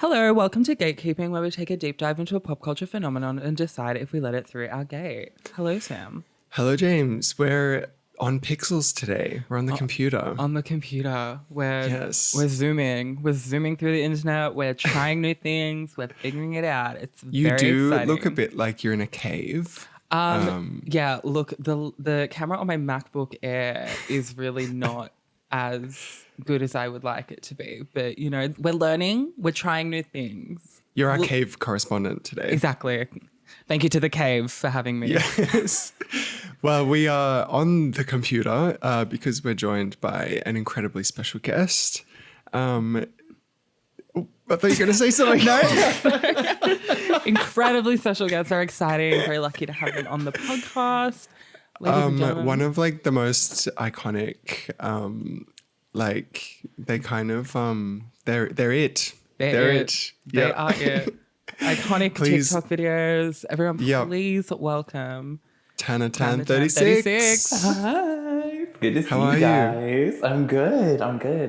Hello, welcome to Gatekeeping, where we take a deep dive into a pop culture phenomenon and decide if we let it through our gate. Hello, Sam. Hello, James. We're on Pixels today. We're on the computer. On the computer. We're zooming. We're zooming through the internet. We're trying new things. We're figuring it out. It's very exciting. Look a bit like you're in a cave. Yeah, look, the camera on my MacBook Air is really not as good as I would like it to be. But, you know, we're learning. We're trying new things. You're our cave correspondent today. Exactly. Thank you to the cave for having me. Yes. Well, we are on the computer because we're joined by an incredibly special guest. I thought you were going to say something. No. Incredibly special guests are exciting. Very lucky to have them on the podcast. Ladies and gentlemen. One of like the most iconic, they kind of, they're it. They're it. They are it. Iconic TikTok videos. Everyone, please welcome tannertan36. Hi. Good to see How you are guys. you? I'm good.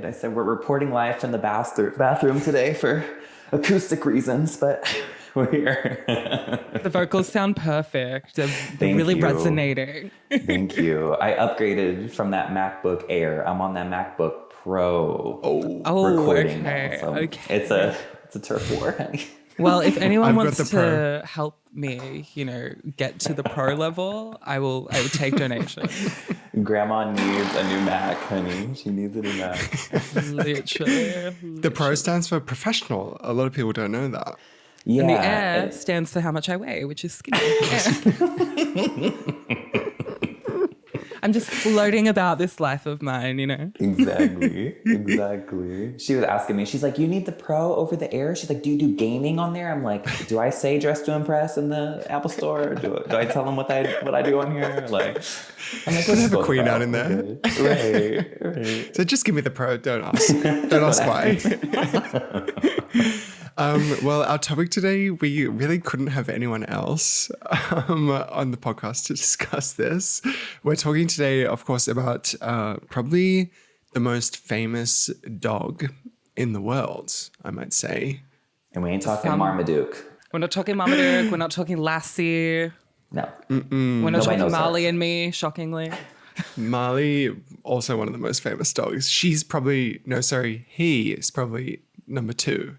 I said we're reporting live from the bathroom today for acoustic reasons, but we're here. The vocals sound perfect. They're really resonating. Thank you. I upgraded from that MacBook Air. I'm on that MacBook Pro recording now. So okay. It's a turf war, honey. Well, if anyone wants to help me, you know, get to the pro level, I would take donations. Grandma needs a new Mac, honey. She needs a new Mac. Literally. The pro stands for professional. A lot of people don't know that. Yeah. And the air stands for how much I weigh, which is skinny. I'm just floating about this life of mine, you know? Exactly. She was asking me, she's like, you need the Pro over the Air? She's like, do you do gaming on there? I'm like, do I say dress to impress in the Apple Store? Or do I tell them what I do on here? Like, I'm like, let's have a queen out in there. Right. So just give me the Pro. Don't ask. Don't ask why. Well, our topic today, we really couldn't have anyone else on the podcast to discuss this. We're talking today, of course, about probably the most famous dog in the world, I might say. And we ain't talking Marmaduke. We're not talking Marmaduke. We're not talking Lassie. No. We're not talking Marley and me, shockingly. Marley, also one of the most famous dogs. He is probably number 2.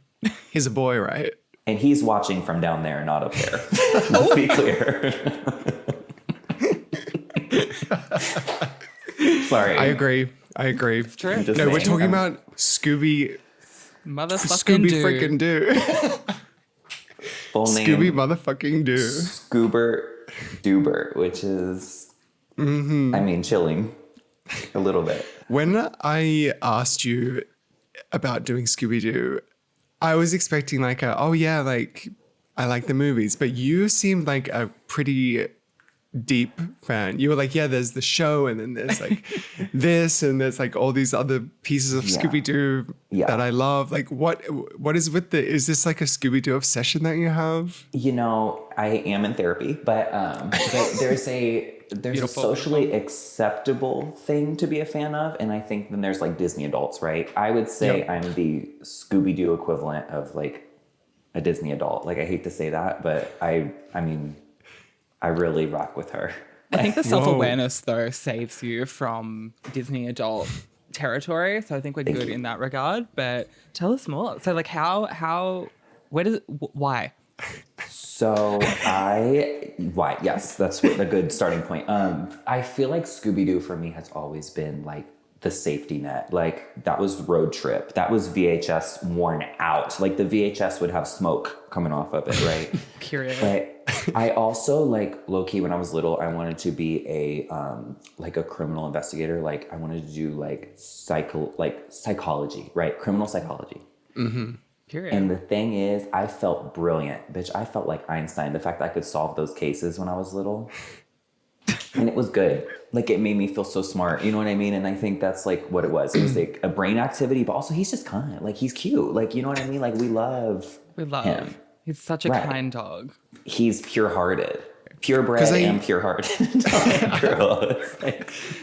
He's a boy, right? And he's watching from down there, not up there. Let's be clear. Sorry. I agree. It's true. No, we're talking about Scooby freaking Doo. Full name. Scooby motherfucking Doo. Scoober Doober, which is, chilling a little bit. When I asked you about doing Scooby Doo, I was expecting I like the movies, but you seemed like a pretty deep fan. You were like, yeah, there's the show, and then there's like this, and there's like all these other pieces of Scooby Doo that I love. Like, what is with is this like a Scooby Doo obsession that you have? You know, I am in therapy, but there's a socially acceptable thing to be a fan of, and I think then there's like Disney adults, right? I would say I'm the Scooby Doo equivalent of like a Disney adult. Like, I hate to say that, but I really rock with her. I think the self-awareness though saves you from Disney adult territory, so I think we're good in that regard. But tell us more. So like why? So why? Yes, that's a good starting point. I feel like Scooby-Doo for me has always been like the safety net. Like, that was Road Trip. That was VHS worn out. Like, the VHS would have smoke coming off of it, right? Curious. But I also, like, low-key, when I was little, I wanted to be a criminal investigator. Like, I wanted to do like psychology, right? Criminal psychology. Mm-hmm. Curious. And the thing is, I felt brilliant, bitch. I felt like Einstein. The fact that I could solve those cases when I was little. And it was good. Like, it made me feel so smart. You know what I mean? And I think that's like what it was. It was like a brain activity, but also he's just kind. Like, he's cute. Like, you know what I mean? Like, we love him. He's such a kind dog. He's pure-hearted. Purebred and pure-hearted.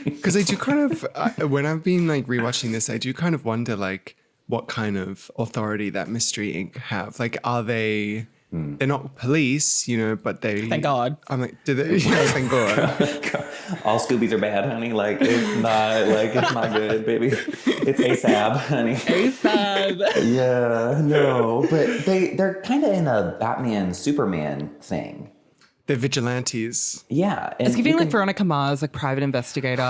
Because I do kind of, when I've been like rewatching this, I do kind of wonder like, what kind of authority that Mystery Inc. have. Like, are they? They're not police, you know, but they. Thank God. I'm like, do they? Yeah, thank God. All Scoobies are bad, honey. Like, it's not good, baby. It's ASAP, honey. ASAP. Yeah, no, but they're kind of in a Batman Superman thing. They're vigilantes. Yeah, and It's giving like Veronica Mars, like private investigator.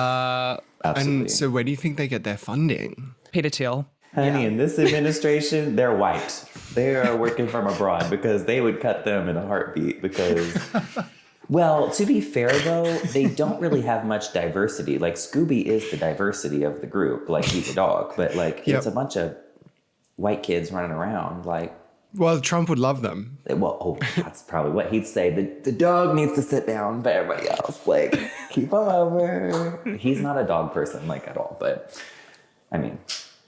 absolutely. And so where do you think they get their funding? Peter Thiel. Honey, in this administration, they're white. They are working from abroad because they would cut them in a heartbeat because, well, to be fair, though, they don't really have much diversity. Like, Scooby is the diversity of the group. Like, he's a dog, but, like, it's a bunch of white kids running around. Like, Well, Trump would love them. well, that's probably what he'd say. The dog needs to sit down, but everybody else, like, keep him over. He's not a dog person, like, at all. But, I mean...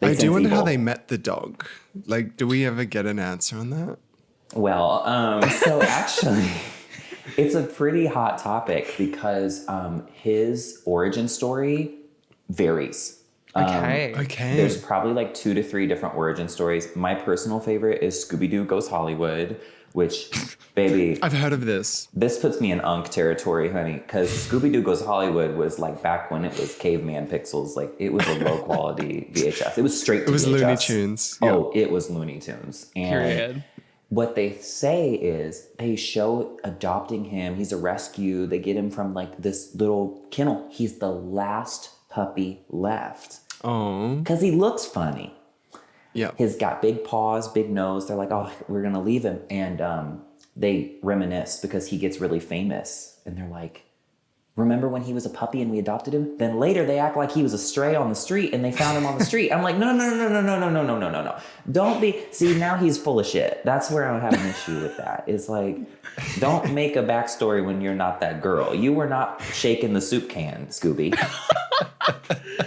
I do wonder how they met the dog. Like, do we ever get an answer on that? Well, so actually, it's a pretty hot topic because his origin story varies. Okay. Okay. There's probably like 2 to 3 different origin stories. My personal favorite is Scooby Doo Goes Hollywood, which, baby, I've heard of this. this puts me in Unk territory, honey, because Scooby Doo Goes Hollywood was like back when it was caveman pixels. Like, it was a low quality VHS. It was straight to It was VHS. Looney Tunes. Oh, it was Looney Tunes. And Period. what they say is they show adopting him. He's a rescue. They get him from like this little kennel. He's the last puppy left Oh, because he looks funny. yeah. He's got big paws, big nose. They're like, oh, we're going to leave him. And they reminisce because he gets really famous. And they're like, remember when he was a puppy and we adopted him? Then later they act like he was a stray on the street and they found him on the street. I'm like, no. Don't be. See, now he's full of shit. That's where I have an issue with that. It's like, don't make a backstory when you're not that girl. You were not shaking the soup can, Scooby.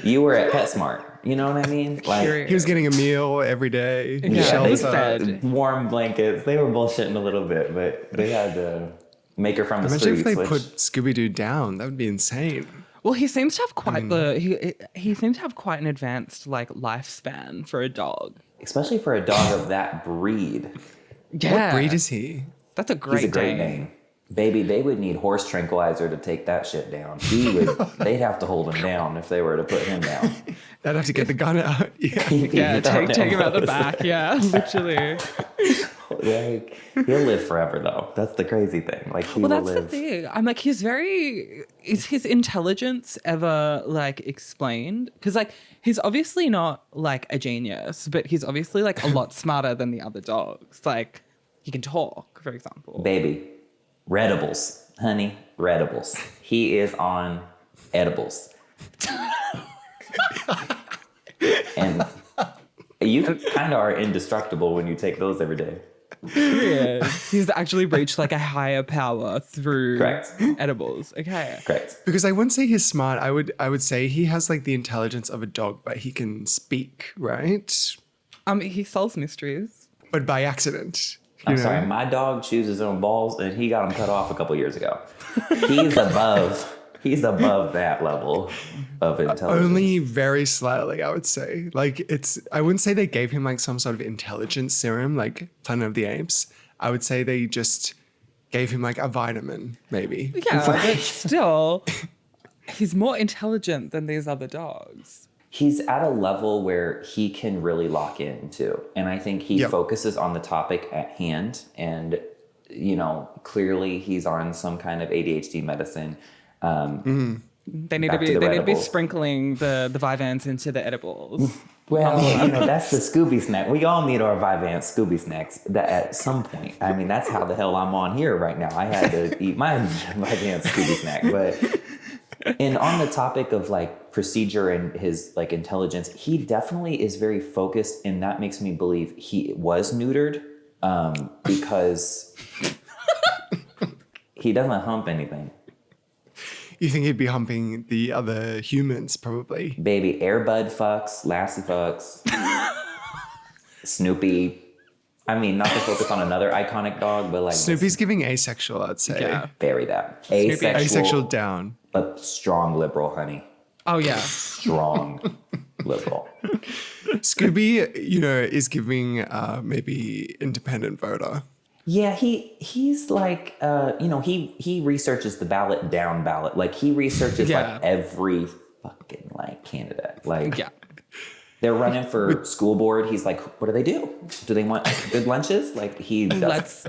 You were at PetSmart. You know what I mean? Like, He was getting a meal every day. Yeah, shelter. they said. warm blankets. They were bullshitting a little bit, but they had to make her from the Imagine streets. if they which, put Scooby Doo down. That would be insane. Well, he seems to have quite he seems to have quite an advanced like lifespan for a dog. especially for a dog of that breed. Yeah. What breed is he? That's a great He's a great name. name. Baby, they would need horse tranquilizer to take that shit down. They'd have to hold him down if they were to put him down. They'd have to get the gun out. Yeah. Yeah, take him out the back. Yeah, literally. Like, he'll live forever though. That's the crazy thing. Like, he Well, will that's live. the thing. I'm like, is his intelligence ever like explained? Because like, he's obviously not like a genius, but he's obviously like a lot smarter than the other dogs. Like, he can talk, for example. Baby, Redibles, honey, Redibles. He is on edibles. And you kind of are indestructible when you take those every day. Yeah. He's actually reached like a higher power through Correct. edibles. Okay. Correct. Because I wouldn't say he's smart. I would say he has like the intelligence of a dog, but he can speak, right? He solves mysteries. But by accident. I'm you know? sorry, my dog chews his own balls and he got them cut off a couple years ago. He's above that level of intelligence. Only very slightly, I would say. Like I wouldn't say they gave him like some sort of intelligence serum, like Planet of the Apes. I would say they just gave him like a vitamin, maybe. Yeah, but still, he's more intelligent than these other dogs. He's at a level where he can really lock in too. And I think he focuses on the topic at hand. And, you know, clearly he's on some kind of ADHD medicine. They need to be edibles. sprinkling the Vyvanse into the edibles. Well, you know, that's the Scooby snack. We all need our Vyvanse Scooby snacks at some point. I mean, that's how the hell I'm on here right now. I had to eat my Vyvanse Scooby snack. But, and on the topic of like procedure and his like intelligence, he definitely is very focused. And that makes me believe he was neutered because he doesn't hump anything. You think he'd be humping the other humans, probably. Baby, Airbud fucks, Lassie fucks, Snoopy. I mean, not to focus on another iconic dog, but like Snoopy's giving asexual, I'd say. Yeah. bury that. Snoopy. Asexual down. But strong liberal, honey. Oh, yeah. Strong. liberal. Scooby, is giving maybe independent voter. Yeah, he's like, he researches the ballot. Like he researches like every fucking like candidate. Like they're running for school board. He's like, what do they do? Do they want good lunches? Like let's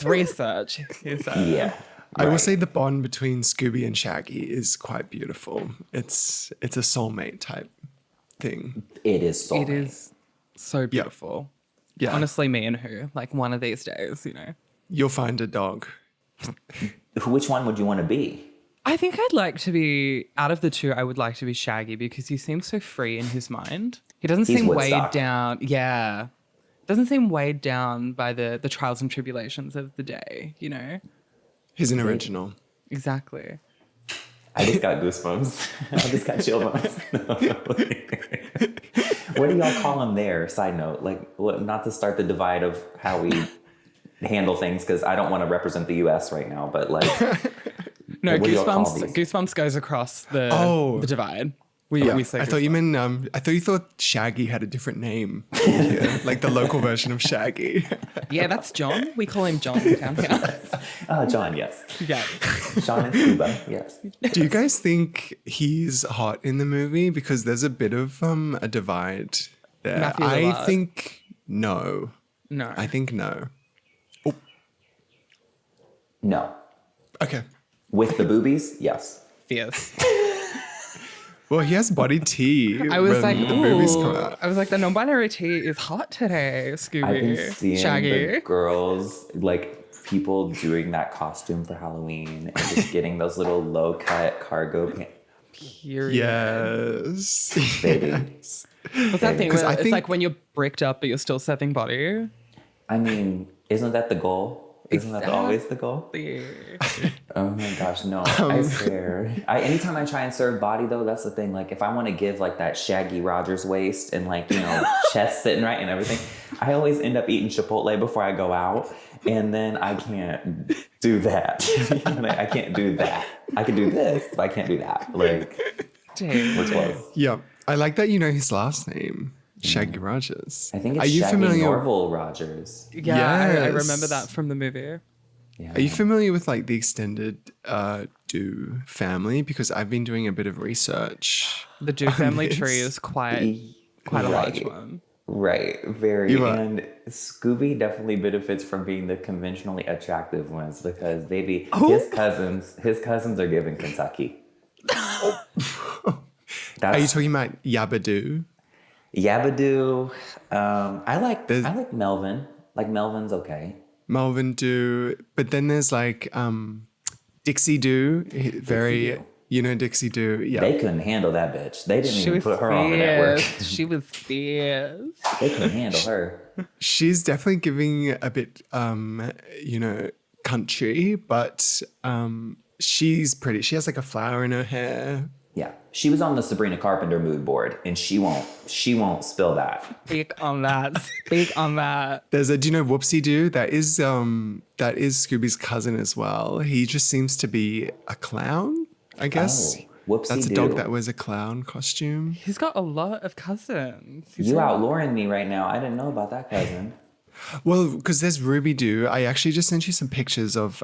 research. Yeah. I will say the bond between Scooby and Shaggy is quite beautiful. It's a soulmate type thing. It is soulmate. It is so beautiful. Yeah. Honestly, me and like one of these days, You'll find a dog. Which one would you want to be? I think I'd like to be, out of the two, I would like to be Shaggy because he seems so free in his mind. He doesn't seem weighed down. Yeah. Doesn't seem weighed down by the trials and tribulations of the day, He's an original. Exactly. I just got goosebumps. I just got chill bumps. What do y'all call him there? Side note, like, not to start the divide of how we handle things, because I don't want to represent the U.S. right now, but like, no, Goosebumps goes across the divide. We say I thought you meant. I thought you thought Shaggy had a different name, yeah, like the local version of Shaggy. Yeah, that's John. We call him John down here. John, yes. Yeah. John and Scuba, yes. Do you guys think he's hot in the movie? Because there's a bit of a divide there. Matthew I Lillard. think no. No. I think no. Oh, No. okay. With the boobies, yes. Fierce. Well, he has body tea. I was when like, the movies come ooh. out. I was like, the non-binary tea is hot today, Scooby. I've been seeing Shaggy. the girls, like people doing that costume for Halloween and just getting those little low-cut cargo pants. Period. Yes. Baby. Yes. What's that thing? Because Where I it's think- like when you're bricked up, but you're still serving body. I mean, isn't that the goal? Isn't that always the goal? Yeah. Oh my gosh, no. I swear. Anytime I try and serve body though, that's the thing. Like if I want to give like that Shaggy Rogers waist and like, chest sitting right and everything, I always end up eating Chipotle before I go out. And then I can't do that. Like, I can't do that. I can do this, but I can't do that. Like, we're close. Yeah. I like that you know his last name. Shaggy Rogers. I think it's Are you Shaggy familiar? Norval Rogers. Yeah, I Yes. remember that from the movie. Yeah. Are you familiar with like the extended Doo family? Because I've been doing a bit of research. The Doo family this. tree is quite a large one. Right, very. You are. And Scooby definitely benefits from being the conventionally attractive ones because, baby, his cousins are given Kentucky. Are you talking about Yabba-Doo? Yabba-Doo. I like Melvin. Like Melvin's okay. Melvin Doo. But then there's like Dixie Doo. Very, Doo. Dixie Doo. Yeah. They couldn't handle that bitch. They didn't She even was put her on the network. fierce. She was fierce. They couldn't handle her. She's definitely giving a bit, country, but she's pretty. She has like a flower in her hair. Yeah, she was on the Sabrina Carpenter mood board, and she won't spill that. Speak on that. Speak on that. Do you know Whoopsie Doo? That is Scooby's cousin as well. He just seems to be a clown, I guess. Oh, Whoopsie That's a Doo. dog that wears a clown costume. He's got a lot of cousins. You outlawing me right now. I didn't know about that cousin. Well, because there's Ruby Doo. I actually just sent you some pictures of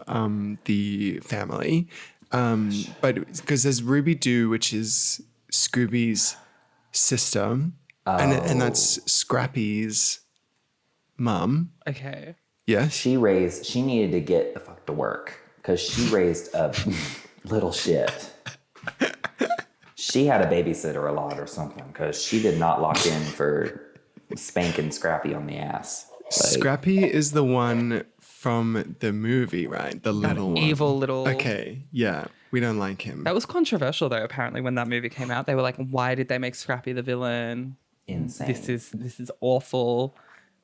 the family. But because there's Ruby Doo, which is Scooby's sister, and that's Scrappy's mum. Okay. Yes. She needed to get the fuck to work because she raised a little shit. She had a babysitter a lot or something because she did not lock in for spanking Scrappy on the ass. Like, Scrappy is the one from the movie, right? The little one. Evil little. Okay, yeah. We don't like him. That was controversial though. Apparently, when that movie came out, they were like, "Why did they make Scrappy the villain? insane. This is awful."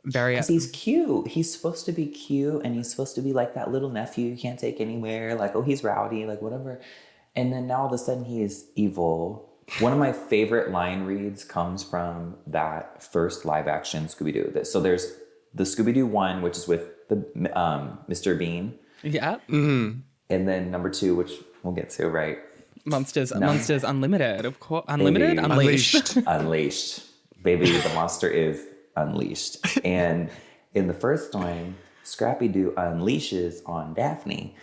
Very. Because he's cute. He's supposed to be cute, and he's supposed to be like that little nephew you can't take anywhere. Like, oh, he's rowdy, like whatever. And then now all of a sudden he is evil. One of my favorite line reads comes from that first live action Scooby Doo. So there's the Scooby Doo 1, which is with the Mr. Bean. Yeah. Mm-hmm. And then number 2, which we'll get to, right? Monsters Unlimited, of course. Unlimited? Baby. Unleashed. Unleashed. Baby, the monster is unleashed. And in the first one, Scrappy Doo unleashes on Daphne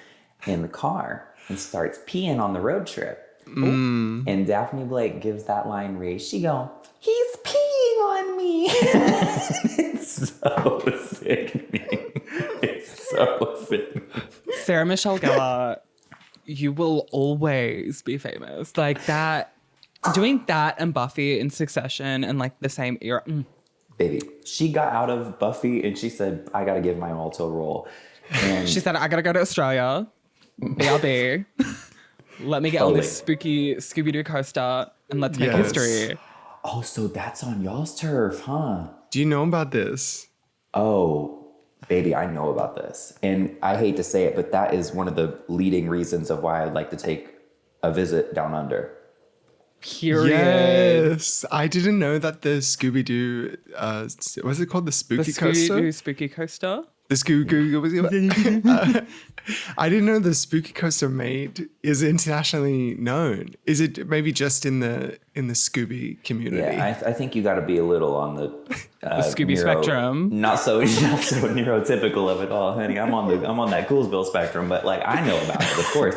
in the car and starts peeing on the road trip. And Daphne Blake gives that line read. She go, he's peeing on me. It's so sickening. It's so sickening. Sarah Michelle Gellar, you will always be famous. Like that, doing that and Buffy in succession and like the same era. Baby, she got out of Buffy and she said, I got to give my all to a role. And She said, I gotta go to Australia. BRB. Let me get on this spooky Scooby Doo coaster and let's make history. Oh, so that's on y'all's turf, huh? Do you know about this? Oh, baby, I know about this. And I hate to say it, but that is one of the leading reasons of why I'd like to take a visit down under. Period. Yes. I didn't know that the Scooby Doo, what's it called? The Spooky The Coaster? Scooby Doo spooky coaster. The I didn't know the Spooky Coaster made is internationally known. Is it maybe just in the Scooby community? Yeah, I think you got to be a little on the Scooby spectrum. Not so neurotypical of it all, honey. I'm on that Coolsville spectrum, but like I know about it, of course.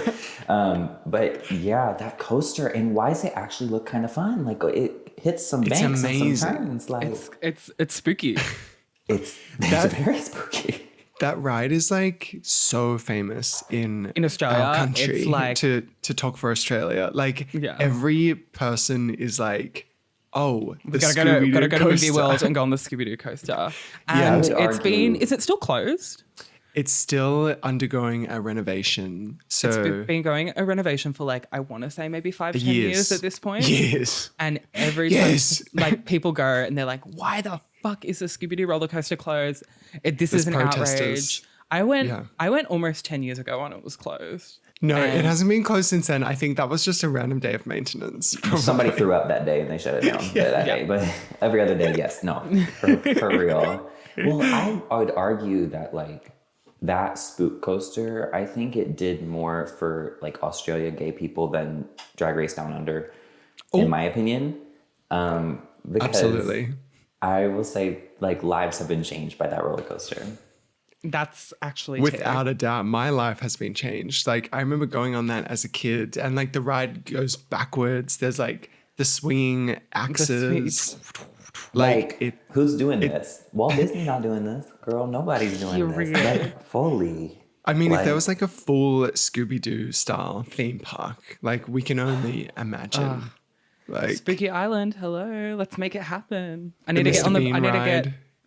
But yeah, that coaster, and why does it actually look kind of fun? Like it hits some banks and some turns. Like it's spooky. It's very spooky. That ride is like so famous in Australia. our country. It's like to talk for Australia. Like every person is like, oh, we gotta go to Movie World and go on the Scooby Doo coaster. And is it still closed? It's still undergoing a renovation. So it's been going a renovation for like, I want to say maybe 5-10 years at this point. Years. And every time like people go and they're like, why the fuck is the Scooby Doo roller coaster closed? This is an outrage. I went almost 10 years ago when it was closed. No, it hasn't been closed since then. I think that was just a random day of maintenance. Probably. Somebody threw up that day and they shut it down that day. But every other day, yes, no, for real. Well, I would argue that like that spook coaster, I think it did more for like Australia gay people than Drag Race Down Under, in my opinion. Because Absolutely. I will say like lives have been changed by that roller coaster. That's actually without a doubt, my life has been changed. Like I remember going on that as a kid, and like the ride goes backwards. There's like the swinging axes. Who's doing this? Walt Disney not doing this, girl. Nobody's doing this. Like fully. I mean, if there was like a full Scooby Doo style theme park, like we can only imagine. Like Spooky Island, hello, let's make it happen. I need to get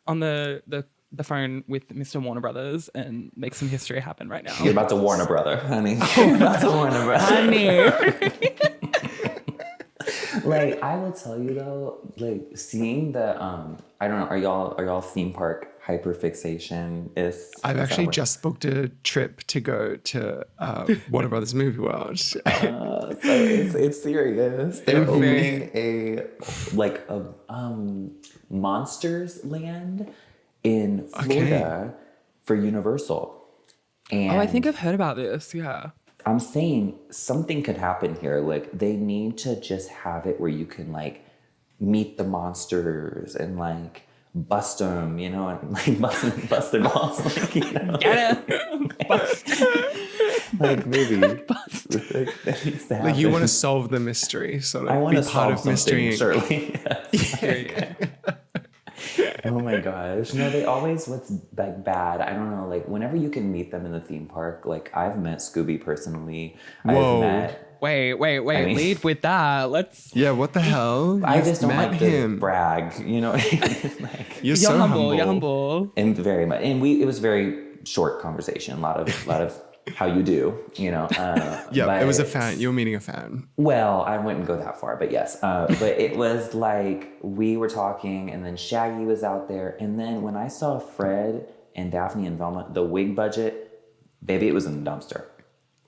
on the phone with Mr. Warner Brothers and make some history happen right now. You're about to Warner Brother, honey. You're about to Warner Brother. Honey. Like I will tell you though, like seeing the I don't know, are y'all theme park hyperfixation I've actually just booked a trip to go to Warner Brothers Movie World. So it's serious. They're opening a Monsters Land in Florida for Universal. And I think I've heard about this. Yeah. I'm saying something could happen here. Like they need to just have it where you can like meet the monsters and like bust them, you know, and like bust their balls, like, you know. Get it? Bust. Like maybe bust. That needs to happen. Like you want to solve the mystery, sort of. I want to part solve of mystery. Surely. Yes. Oh my gosh. No, they always what's like bad. I don't know. Like whenever you can meet them in the theme park, like I've met Scooby personally. Whoa. I've met. Wait. I mean, lead with that. Let's. Yeah. What the hell? I just don't like him. to brag. You know what I mean? Like, you're so humble. You're humble. And very much. And it was very short conversation. A lot of how you do. You know. Yeah. It was a fan. You were meeting a fan. Well, I wouldn't go that far, but yes. But it was like we were talking, and then Shaggy was out there, and then when I saw Fred and Daphne and Velma, the wig budget, baby, it was in the dumpster.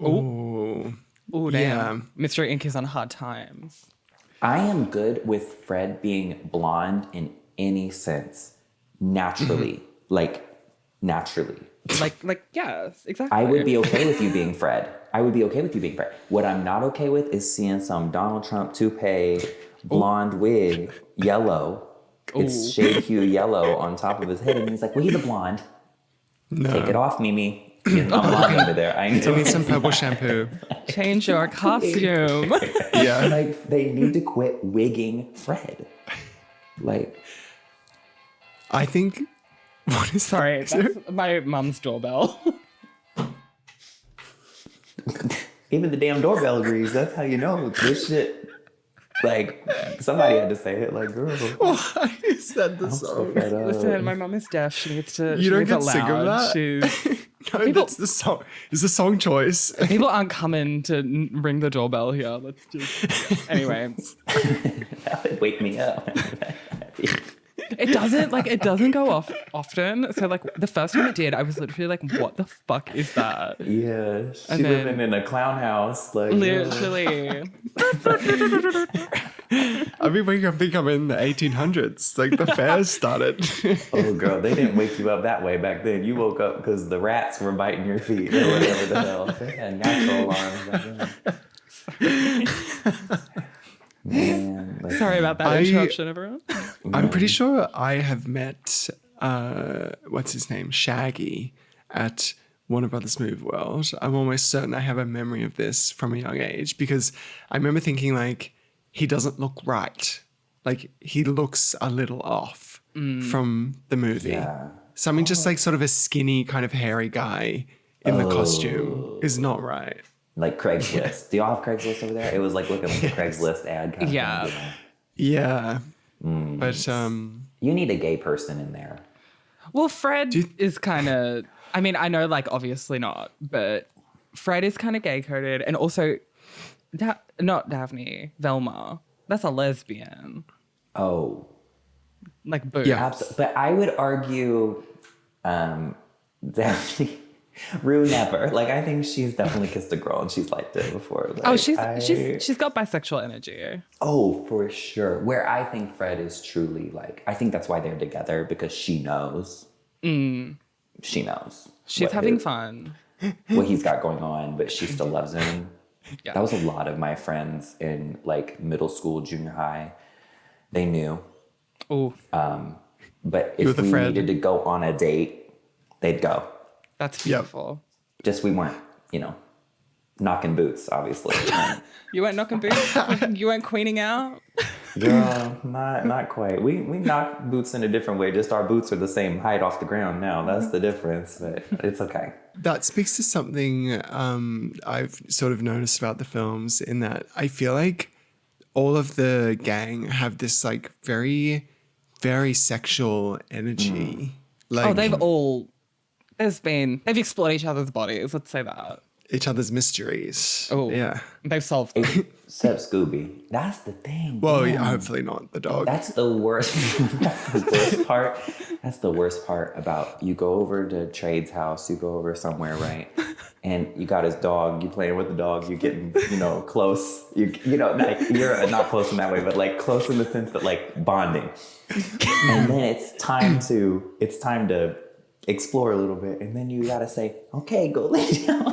Ooh. Oh, damn. Yeah. Mr. Ink is on hard times. I am good with Fred being blonde in any sense. Naturally. Like, naturally. Like, yes, exactly. I would be okay with you being Fred. I would be okay with you being Fred. What I'm not okay with is seeing some Donald Trump toupee, blonde wig, yellow. It's shade hue yellow on top of his head. And he's like, well, he's a blonde. No. Take it off, Mimi. I'm blonde under there. I Still need some purple shampoo. Change your costume. Yeah. Like, they need to quit wigging Fred. Like, I think... What is Sorry, that? that's my mum's doorbell. even the damn doorbell agrees. That's how you know this shit. Like, somebody had to say it. Like, girl. Why is that the song? Listen, my mum is deaf. She needs to. You she don't needs get it sick of loud. that? No, that's the song. It's the song choice. People aren't coming to ring the doorbell here. Let's just. Anyway. That would wake me up. It doesn't go off often. So like the first time it did, I was literally like, what the fuck is that? Yeah. She And then- living in a clown house. Like, Literally. I mean, I think I'm in the 1800s. Like the fairs started. oh, girl, they didn't wake you up that way back then. You woke up because the rats were biting your feet or whatever the hell. They had natural alarms back then. Man, like, Sorry about that interruption, everyone. I'm pretty sure I have met, what's his name? Shaggy at Warner Brothers Movie World. I'm almost certain I have a memory of this from a young age because I remember thinking like, he doesn't look right. Like he looks a little off from the movie. Yeah. So I mean, just like sort of a skinny kind of hairy guy in the costume is not right. Like Craigslist. Do y'all have Craigslist over there? It was like looking like a Craigslist ad kind of Yeah. thing, you know? Yeah. But You need a gay person in there. Well, Fred is kind of, I mean, I know like obviously not, but Fred is kind of gay coded. And also, not Daphne, Velma. That's a lesbian. Oh, Like, boo. Yeah. but I would argue Daphne Rue never. Like, I think she's definitely kissed a girl and she's liked it before. Like, Oh, she's got bisexual energy. Oh, for sure. Where I think Fred is truly like, I think that's why they're together because she knows. She knows. She's having fun. What he's got going on, but she still loves him. Yeah. That was a lot of my friends in like middle school, junior high. They knew. Oh, But if we needed to go on a date, they'd go. that's beautiful. Just we weren't, knocking boots, obviously. You weren't knocking boots? You weren't queening out? Girl, not quite. We knock boots in a different way. Just our boots are the same height off the ground now. That's the difference, but it's okay. That speaks to something I've sort of noticed about the films in that I feel like all of the gang have this like very, very sexual energy. Like They've explored each other's bodies. Let's say that. each other's mysteries. Oh, yeah. They've solved them. Except Scooby. That's the thing. Well, damn. yeah, hopefully not the dog. That's the worst. That's the worst part. That's the worst part about you go over to Trade's house, you go over somewhere, right? And you got his dog, you playing with the dog, you getting, close. Like you're not close in that way, but like close in the sense that like bonding. And then it's time to explore a little bit, and then you gotta say, okay, go lay down.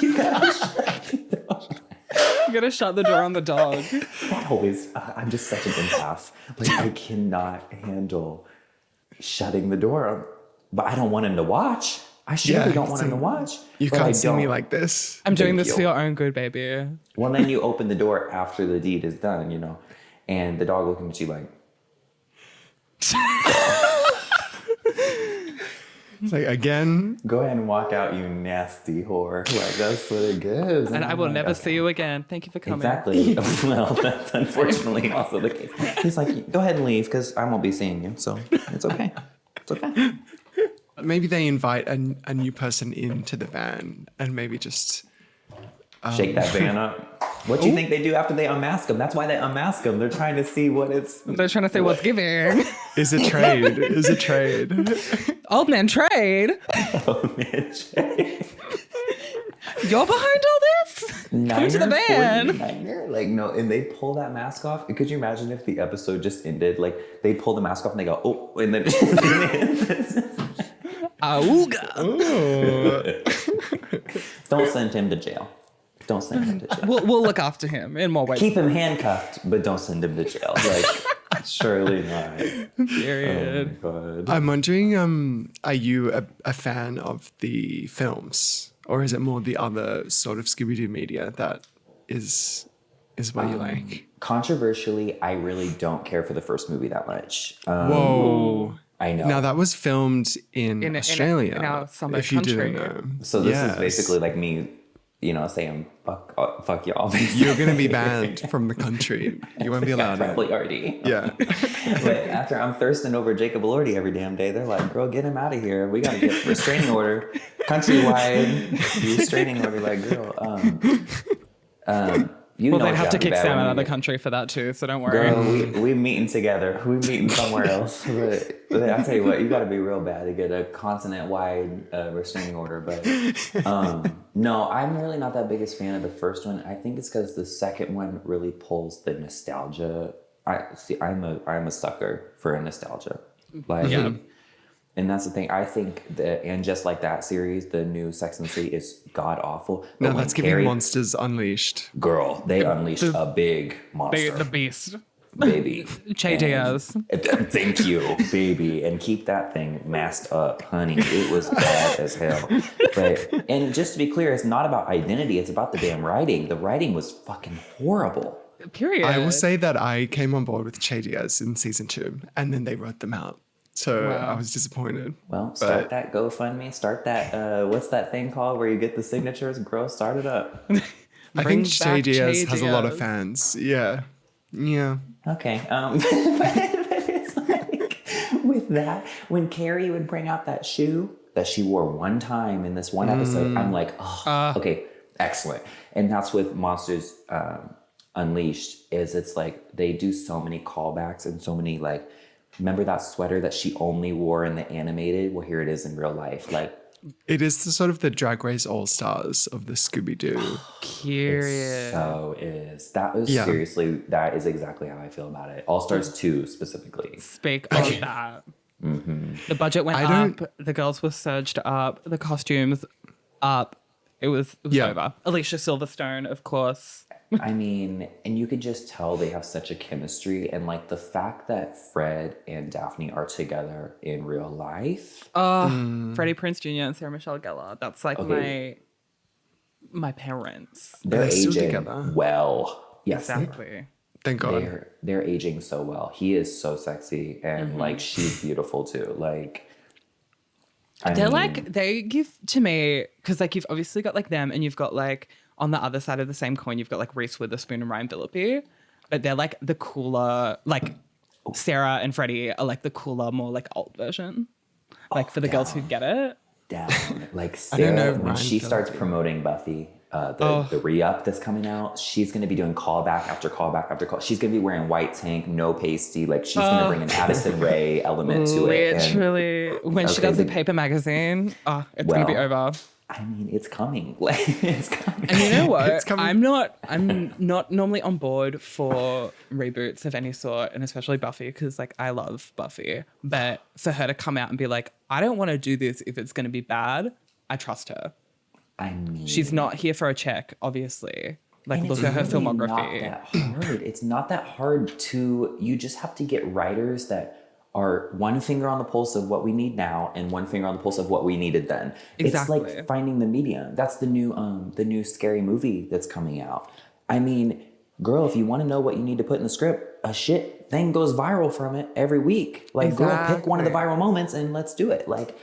You gotta shut the door. You gotta shut the door on the dog. That always, I'm just such an empath. Like, I cannot handle shutting the door. But I don't want him to watch. I surely don't want him to watch. You but can't I see me don't. like this. I'm doing Thank this you. for your own good, baby. Well, then you open the door after the deed is done, and the dog looking at you like, It's like, again, go ahead and walk out, you nasty whore. Like, that's what it gives. And I I'm will like, never okay. see you again. Thank you for coming. Exactly. Well, that's unfortunately also the case. He's like, go ahead and leave because I won't be seeing you. So it's okay. It's okay. maybe they invite a new person into the van and maybe just... Shake that van up. What do you think they do after they unmask them? That's why they unmask them. They're trying to see what it's... They're trying to say what's giving. Is a trade. Is a trade. Old man trade. Oh, man, Jay. You're behind all this? Come to the van. 49er? Like, no, and they pull that mask off. Could you imagine if the episode just ended? Like, they pull the mask off and they go, oh, and then... Auga. Ooh. Don't send him to jail. Don't send him to jail. We'll look after him in more ways. Keep him handcuffed, but don't send him to jail. Like, surely not. Period. Oh my God. I'm wondering, are you a fan of the films, or is it more the other sort of Scooby Doo media that is what you like? Controversially, I really don't care for the first movie that much. Whoa. I know. Now that was filmed in Australia. in our summer if you country. didn't know. So this Yes. is basically like me, saying fuck y'all. Basically. You're gonna be banned from the country. You won't be allowed. Probably already. Yeah. But after I'm thirsting over Jacob Elordi every damn day, they're like, girl, get him out of here. We gotta get restraining order. Countrywide restraining order, like, girl. You Well, know they'd have to Jackie kick bad Sam when out you of the get- country for that too, so don't worry. Girl, we meeting together. We meeting somewhere else. But I tell you what, you got to be real bad to get a continent-wide restraining order. But no, I'm really not that biggest fan of the first one. I think it's because the second one really pulls the nostalgia. I'm a sucker for a nostalgia. Like, Yeah. and that's the thing. I think and just like that series, the new Sex and the City is god awful. No, when that's giving Carrie- Monsters Unleashed. Girl, they unleashed a big monster. The beast. Baby. Che Diaz. Thank you, baby. And keep that thing masked up, honey. It was bad as hell. And just to be clear, it's not about identity. It's about the damn writing. The writing was fucking horrible. Period. I will say that I came on board with Che Diaz in season 2, and then they wrote them out. So Wow. I was disappointed. Well, start that GoFundMe. Start that, what's that thing called where you get the signatures? Girl, start it up. I Bring think Che back Diaz Che has a lot of Diaz. fans. Yeah. Yeah. Okay. But it's like, with that, when Carrie would bring out that shoe that she wore one time in this one episode, I'm like, oh, okay, excellent. And that's with Monsters Unleashed, is it's like they do so many callbacks and so many, like, remember that sweater that she only wore in the animated? Well, here it is in real life. Like, It is the sort of the Drag Race All-Stars of the Scooby Doo. Period. so is. That was Yeah. seriously, that is exactly how I feel about it. All Stars 2 specifically. Speak of that. The budget went I don't- up. The girls were surged up. The costumes up. It was Yeah. over. Alicia Silverstone, of course. I mean, and you could just tell they have such a chemistry, and like the fact that Fred and Daphne are together in real life. Freddie Prinze Jr. and Sarah Michelle Gellar. That's like Okay. my parents. They're They're still aging together. well. Yes, Exactly. Thank God. they're aging so well. He is so sexy, and like she's beautiful too. Like, They're like, they give to me, because like you've obviously got like them, and you've got like on the other side of the same coin, you've got like Reese Witherspoon and Ryan Phillippe, but they're like the cooler, like Sarah and Freddie are like the cooler, more like old version. Like for the girls who get it. down. Like I don't know Sarah, when Ryan she starts Phillippe. promoting Buffy, the re-up that's coming out, she's going to be doing callback after callback after call. She's going to be wearing white tank, no pasty. Like she's going to bring an Addison Rae element to it. And, Literally. When she Okay, does the the- paper magazine, it's going to be Well, over. I mean, it's coming. Like, it's coming. And you know what? It's coming. I'm not normally on board for reboots of any sort, and especially Buffy, because like I love Buffy. But for her to come out and be like, I don't want to do this if it's going to be bad, I trust her. I mean, She's not here for a check, obviously. Like, and look it's at her really filmography. Not that hard. It's not that hard to. You just have to get writers that are one finger on the pulse of what we need now and one finger on the pulse of what we needed then. Exactly. It's like finding the medium. That's the new scary movie that's coming out. I mean, girl, if you want to know what you need to put in the script, a shit thing goes viral from it every week. Like, girl, pick one of the Exactly. viral moments and let's do it. Like,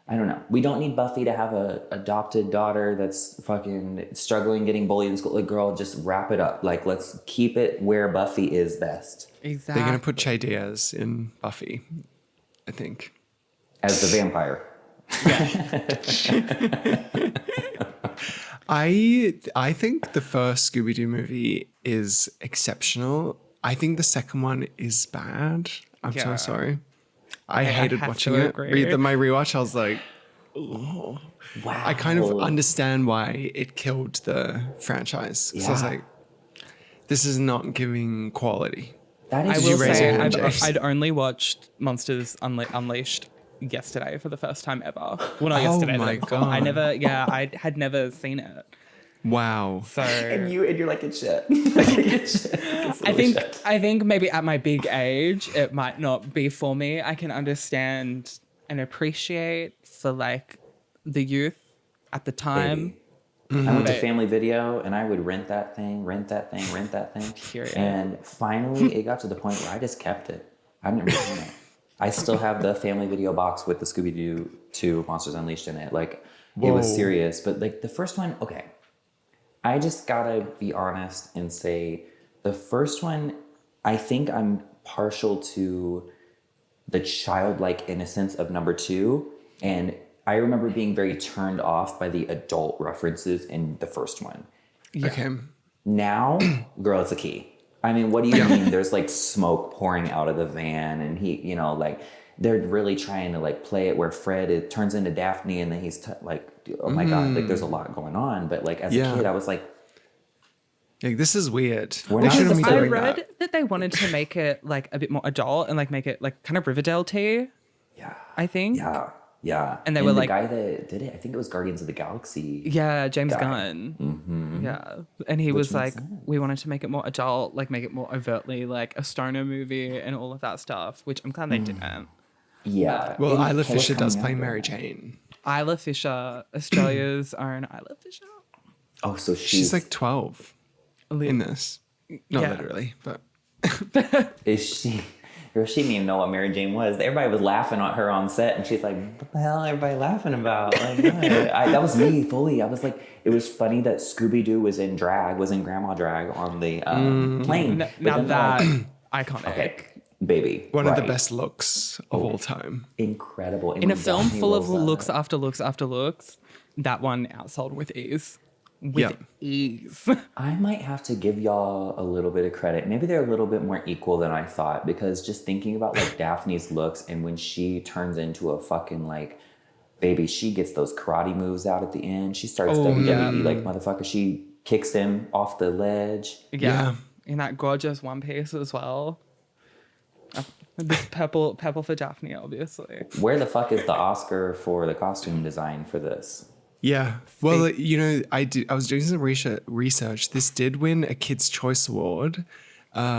I don't know. We don't need Buffy to have a adopted daughter that's fucking struggling, getting bullied in school. Like, girl, just wrap it up. Like, let's keep it where Buffy is best. Exactly. They're going to put Che Diaz in Buffy, I think. As the vampire. I think the first Scooby Doo movie is exceptional. I think the second one is bad. I'm so Yeah. sorry. I I hated have watching to it. agree. My rewatch, I was like, oh. Wow. I kind of understand why it killed the franchise. 'Cause I was Yeah. like, this is not giving quality. That I is will raise say your hand, I'd, James? I'd only watched Monsters Unleashed yesterday for the first time ever. Well, not Oh yesterday. my I God. I had never seen it. Wow. So And you're like, it's shit. It's shit. I think maybe at my big age, it might not be for me. I can understand and appreciate for like the youth at the time. Baby. I went to Family Video and I would rent that thing. Period. And finally, it got to the point where I just kept it. I didn't return it. I still have the Family Video box with the Scooby Doo 2 Monsters Unleashed in it. Like, it was serious. But like the first one, okay. I just gotta be honest and say the first one, I think I'm partial to the childlike innocence of number 2. And I remember being very turned off by the adult references in the first one. Yeah. Okay. Now, girl, it's a key. I mean, what do you mean there's like smoke pouring out of the van and he, you know, like they're really trying to like play it where Fred, it turns into Daphne and then he's like, oh my God, like there's a lot going on. But like as a kid, I was like this is weird. We're not shouldn't be I doing read that they wanted to make it like a bit more adult and like make it like kind of Riverdale tea. Yeah. I think. Yeah. And they were the like, guy that did it, I think it was Guardians of the Galaxy. Yeah, James guy. Gunn. Mm-hmm. Yeah. And he was like, makes sense. we wanted to make it more adult, like make it more overtly like a stoner movie and all of that stuff, which I'm glad they didn't. Yeah. Well, And Isla Paul's Fisher does coming play out Mary with that. Jane. Isla Fisher, Australia's own Isla Fisher. Oh, so She's like 12 in this. Not Yeah. is literally, but she didn't even know what Mary Jane was. Everybody was laughing at her on set, and she's like, "What the hell? Are everybody laughing about?" Like, what? That was me fully. I was like, it was funny that Scooby Doo was in grandma drag on the plane. But Now then, that like, iconic. okay, baby, one of the right. best looks of all time. Incredible. And In a when film Daphne full of rolls looks up- after looks after looks, that one outsold with ease. With ease. I might have to give y'all a little bit of credit. Maybe they're a little bit more equal than I thought, because just thinking about like Daphne's looks and when she turns into a fucking like baby, she gets those karate moves out at the end. She starts WWE like motherfucker. She kicks him off the ledge. Yeah. In that gorgeous one piece as well. This purple for Daphne, obviously. Where the fuck is the Oscar for the costume design for this? Yeah. Well, you know, I was doing some research. This did win a Kids' Choice Award,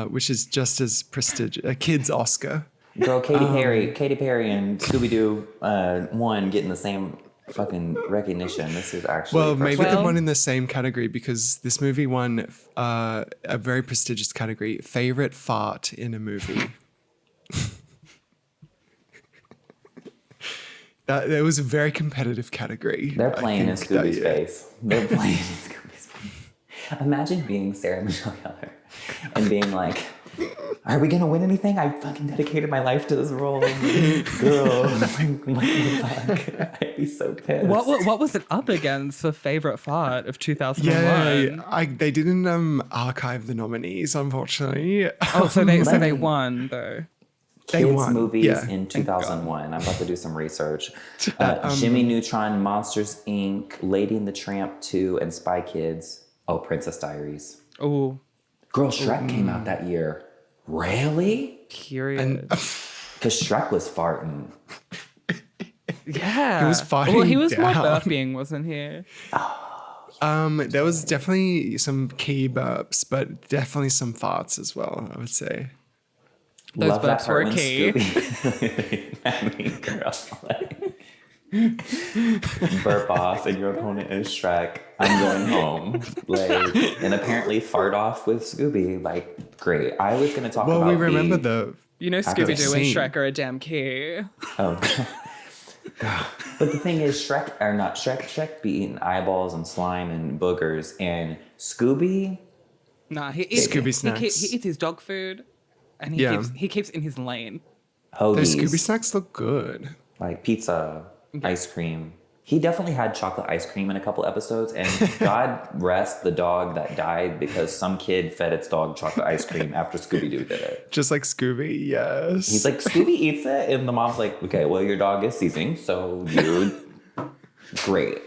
which is just as prestigious, a Kids' Oscar. Girl, Katy Perry and Scooby Doo 1 getting the same fucking recognition. This is actually Well, maybe they Well- won in the same category because this movie won a very prestigious category, favorite fart in a movie. That was a very competitive category. They're playing in I think, that Scooby's year. face. They're playing in Scooby's face. Imagine being Sarah Michelle Gellar and being like, are we gonna win anything? I fucking dedicated my life to this role. Girl, what the fuck? I'd be so pissed. What was it up against for favorite fart of 2001? Yeah, they didn't archive the nominees, unfortunately. Oh, so they won though. They Kids won, movies yeah. in 2001. I'm about to do some research. Jimmy Neutron, Monsters Inc., Lady and the Tramp 2, and Spy Kids. Oh, Princess Diaries. Oh, Girl, Shrek came out that year. Really? period. Because Shrek was farting. Yeah. He was farting Well, he was more down. burping, wasn't he? There was definitely some key burps, but definitely some farts as well, I would say. Those Love that burps part were when key. Scooby- I mean, girl, like, burp off and your opponent is Shrek. I'm going home. Like, and apparently fart off with Scooby. Like, great. I was going to talk Well, about we remember the You know, After the Scooby Doo and scene. Shrek are a damn key. Oh. But the thing is, Shrek be eating eyeballs and slime and boogers, and Scooby, Nah, he eats Scooby he snacks. eats his dog food, and Yeah. he keeps in his lane. Those hoagies, Scooby snacks look good. like pizza, ice cream. He definitely had chocolate ice cream in a couple episodes, and God rest the dog that died because some kid fed its dog chocolate ice cream after Scooby Doo did it. Just like Scooby, yes. He's like, Scooby eats it, and the mom's like, okay, well, your dog is seizing, so you, great.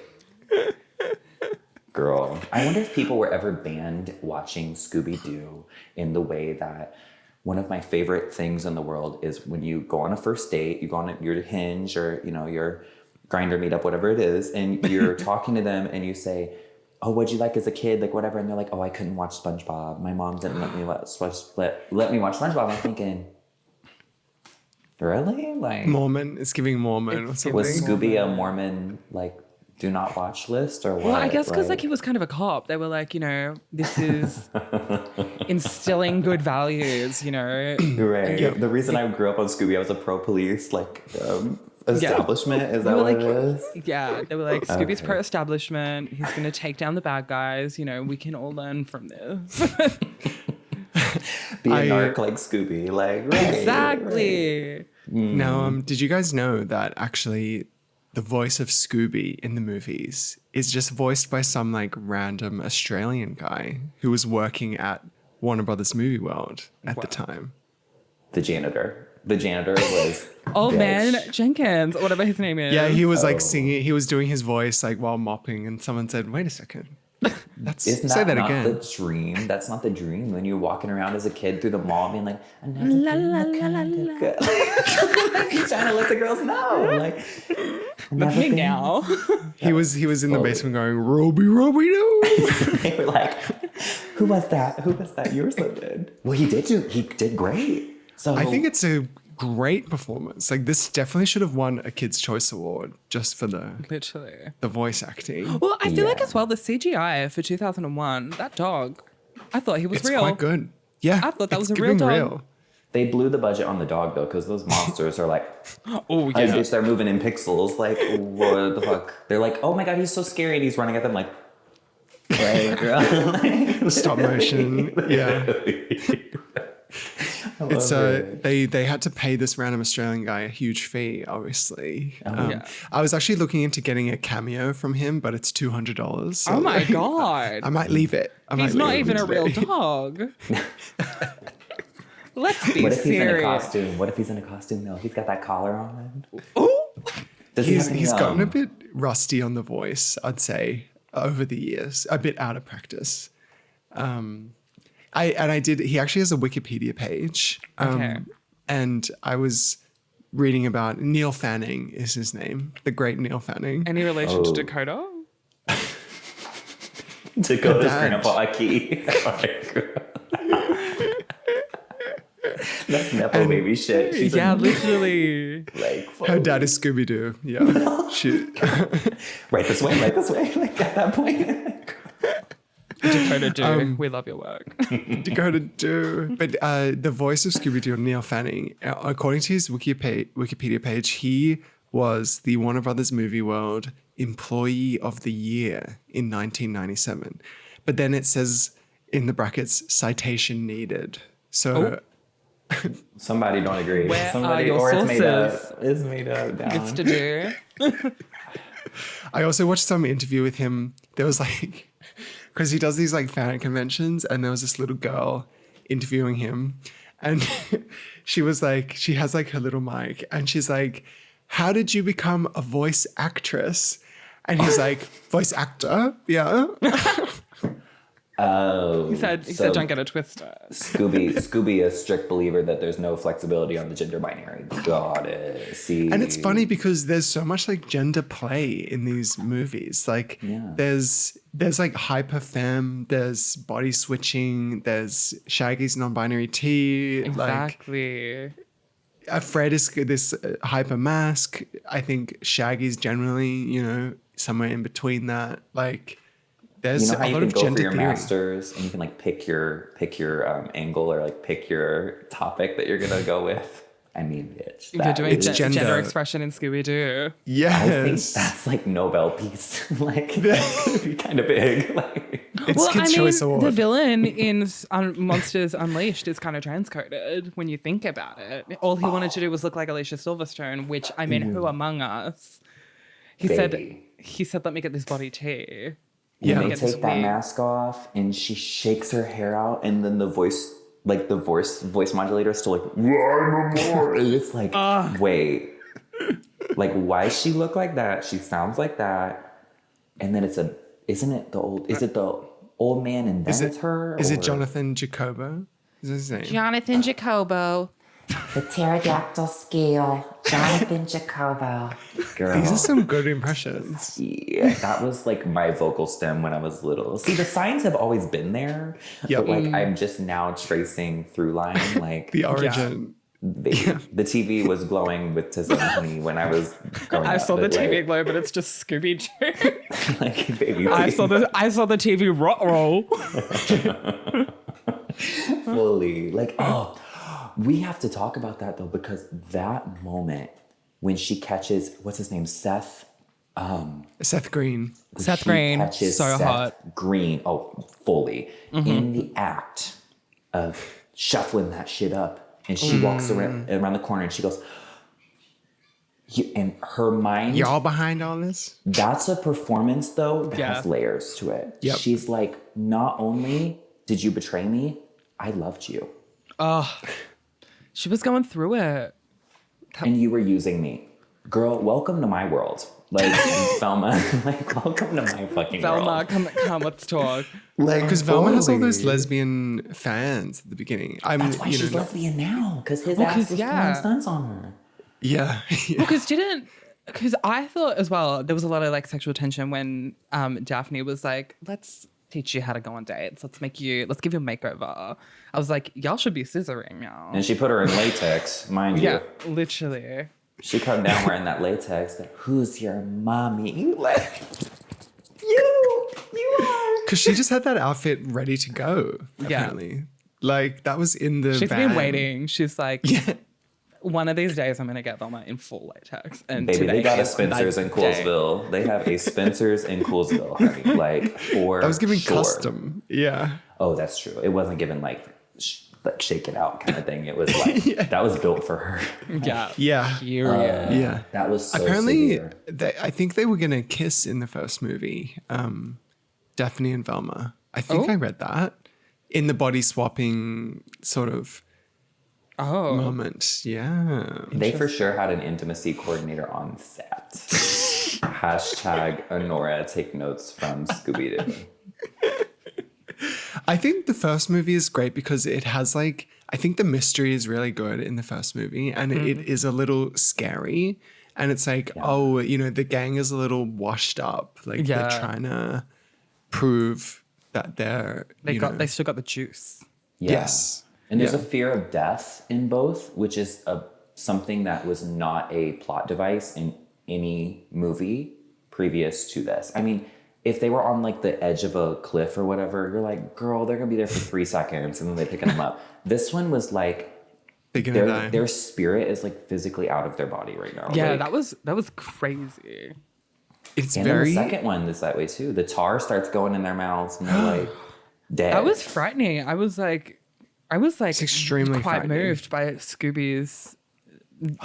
Girl, I wonder if people were ever banned watching Scooby Doo in the way that one of my favorite things in the world is when you go on a first date, you go on your Hinge or, you know, your Grinder meetup, whatever it is, and you're talking to them and you say, oh, what'd you like as a kid? Like, whatever. And they're like, oh, I couldn't watch SpongeBob. My mom didn't let me watch SpongeBob. I'm thinking, really? Like, Mormon. It's giving Mormon or It's something. was Scooby a Mormon, like, do not watch list or what? Well, I guess because like he was kind of a cop. They were like, this is instilling good values, Right. Yeah. The reason I grew up on Scooby, I was a pro-police, like, establishment. Is that what it is? Yeah, they were like, Scooby's Okay. pro-establishment. He's going to take down the bad guys. We can all learn from this. Be a narc like Scooby. Like, right, Exactly. right. Now, did you guys know that actually the voice of Scooby in the movies is just voiced by some like random Australian guy who was working at Warner Brothers Movie World at the time? The janitor. The janitor was Old bitch. man Jenkins, or whatever his name is. Yeah, he was Oh. like singing. He was doing his voice like while mopping, and someone said, "Wait a second, Isn't say that that not again." the dream? That's not the dream when you're walking around as a kid through the mall being like, La, la, la, la, la. he's trying to let the girls know. Like, That's me now. He was in the basement going, "Roby, Roby, no." they were like, who was that? Who was that? You were so good. Well, he did great. So I think it's a great performance. Like this definitely should have won a Kids' Choice Award just for the Literally. voice acting. Well, I feel like Yeah. as well, the CGI for 2001, that dog, I thought he was It's real. quite good. Yeah, I thought that it's was a real giving dog. they blew the budget on the dog though, because those monsters are like, Oh, I yeah. bitch, they're moving in pixels. Like, what the fuck? They're like, oh my god, he's so scary, and he's running at them like, right, girl. Stop motion. Yeah. It's it. they had to pay this random Australian guy a huge fee, obviously. Yeah. I was actually looking into getting a cameo from him, but it's $200. So Oh my God. I might leave it. He's not even a real dog. Let's be What if he's in a serious. costume? What if he's in a costume though? He's got that collar on. Ooh. Does he He's have any, gotten a bit rusty on the voice, I'd say, over the years. A bit out of practice. He actually has a Wikipedia page. Okay. And I was reading about Neil Fanning is his name, the great Neil Fanning. Any relation to Oh. Dakota? Dakota's Dad. grandpa Aki. That's Nepo baby shit. She's Yeah, a, literally. like, Her dad is Scooby Doo. Yeah. right this way. Like at that point. Dakota do. We love your work. Dakota Doo. But the voice of Scooby Doo, Neil Fanning, according to his Wikipedia page, he was the Warner Brothers Movie World Employee of the Year in 1997. But then it says in the brackets, citation needed. So Somebody don't agree. Where Somebody, are your or it's made sources? up. It's made up. Down. It's to do. I also watched some interview with him. There was like, because he does these like fan conventions, and there was this little girl interviewing him, and she was like, she has like her little mic, and she's like, "How did you become a voice actress?" And he's like, "Voice actor, yeah." Oh, He said, don't get it twisted. Scooby, a strict believer that there's no flexibility on the gender binary. Got it. See, And it's funny because there's so much like gender play in these movies. Like Yeah. there's like hyper femme, there's body switching, there's Shaggy's non-binary T, Exactly. like Fred is this hyper mask. I think Shaggy's generally, somewhere in between that. Like there's you know how a you lot can of go for gender your theory. masters and you can like pick your angle or like pick your topic that you're gonna go with. I mean, bitch. You're that doing It's is- gender. gender expression in Scooby Doo. I think Yes. that's like Nobel Peace. Like that's gonna be kind of big. Like It's Kids' Choice Award. the villain in Monsters Unleashed is kind of transcoded when you think about it. All he wanted to do was look like Alicia Silverstone, which, I mean, who among us? He Baby. said, let me get this body tea. Yeah. they Get this take that wig. mask off and she shakes her hair out and then the voice modulator is still like and it's like wait, like why does she look like that? She sounds like that, and then is it the old man and then it's her? Is or- it Jonathan Jacobo? Is that his name? Jonathan Jacobo. The pterodactyl scale, Jonathan Jacobo. Girl. These are some good impressions. Yeah, that was like my vocal stem when I was little. See, the signs have always been there, Yep. but like I'm just now tracing through line. Like The origin. the TV was glowing with Tiffany when I was growing up. I saw the but, TV like, glow, but it's just Scooby Doo. like baby. I saw the TV rot roll. Fully. Like, oh, we have to talk about that though, because that moment when she catches, what's his name? Seth Green. Seth she Green, catches so Seth hot. Green, fully in the act of shuffling that shit up, and she walks around the corner, and she goes, and her mind. Y'all behind all this? That's a performance though that has layers to it. Yep. She's like, not only did you betray me, I loved you, She was going through it. and you were using me, girl. Welcome to my world. Like Velma, like welcome to my fucking Velma, world. come, let's talk. Like Because Velma has all fully. those lesbian fans at the beginning. That's why she's lesbian now, because his ass was pulling stunts on her. Yeah. Because I thought as well, there was a lot of like sexual tension when Daphne was like, let's teach you how to go on dates. Let's give you a makeover. I was like, y'all should be scissoring now. And she put her in latex, mind Yeah, you. literally. She come down wearing that latex. Like, who's your mommy? Like, you are. Because she just had that outfit ready to go, apparently. Like, that was in the She's van. been waiting. She's like, Yeah. one of these days I'm going to get Velma in full latex. And Baby, today they got a is Spencer's in that day. Coolsville. They have a Spencer's in Coolsville, honey. Like, for That was giving sure. custom. Yeah. Oh, that's true. It wasn't given like shake it out kind of thing. It was like, that was built for her. Yeah. Yeah. Period. Yeah. That was so Apparently, severe. I think they were going to kiss in the first movie, Daphne and Velma. I think I read that in the body swapping sort of moment. Yeah. They for sure had an intimacy coordinator on set. Hashtag Honora, take notes from Scooby Doo. I think the first movie is great because it has like, I think the mystery is really good in the first movie, and it is a little scary. And it's like, oh, the gang is a little washed up. Like they're trying to prove that They still got the juice. Yeah. Yes. And there's a fear of death in both, which is something that was not a plot device in any movie previous to this. I mean, if they were on like the edge of a cliff or whatever, you're like, girl, they're gonna be there for 3 seconds and then they're picking them up. This one was like, They're gonna die. their spirit is like physically out of their body right now. Yeah, like, that was crazy. It's and very. then the second one is that way too. The tar starts going in their mouths and they're like dead. That was frightening. I was like It's extremely quite frightening. moved by Scooby's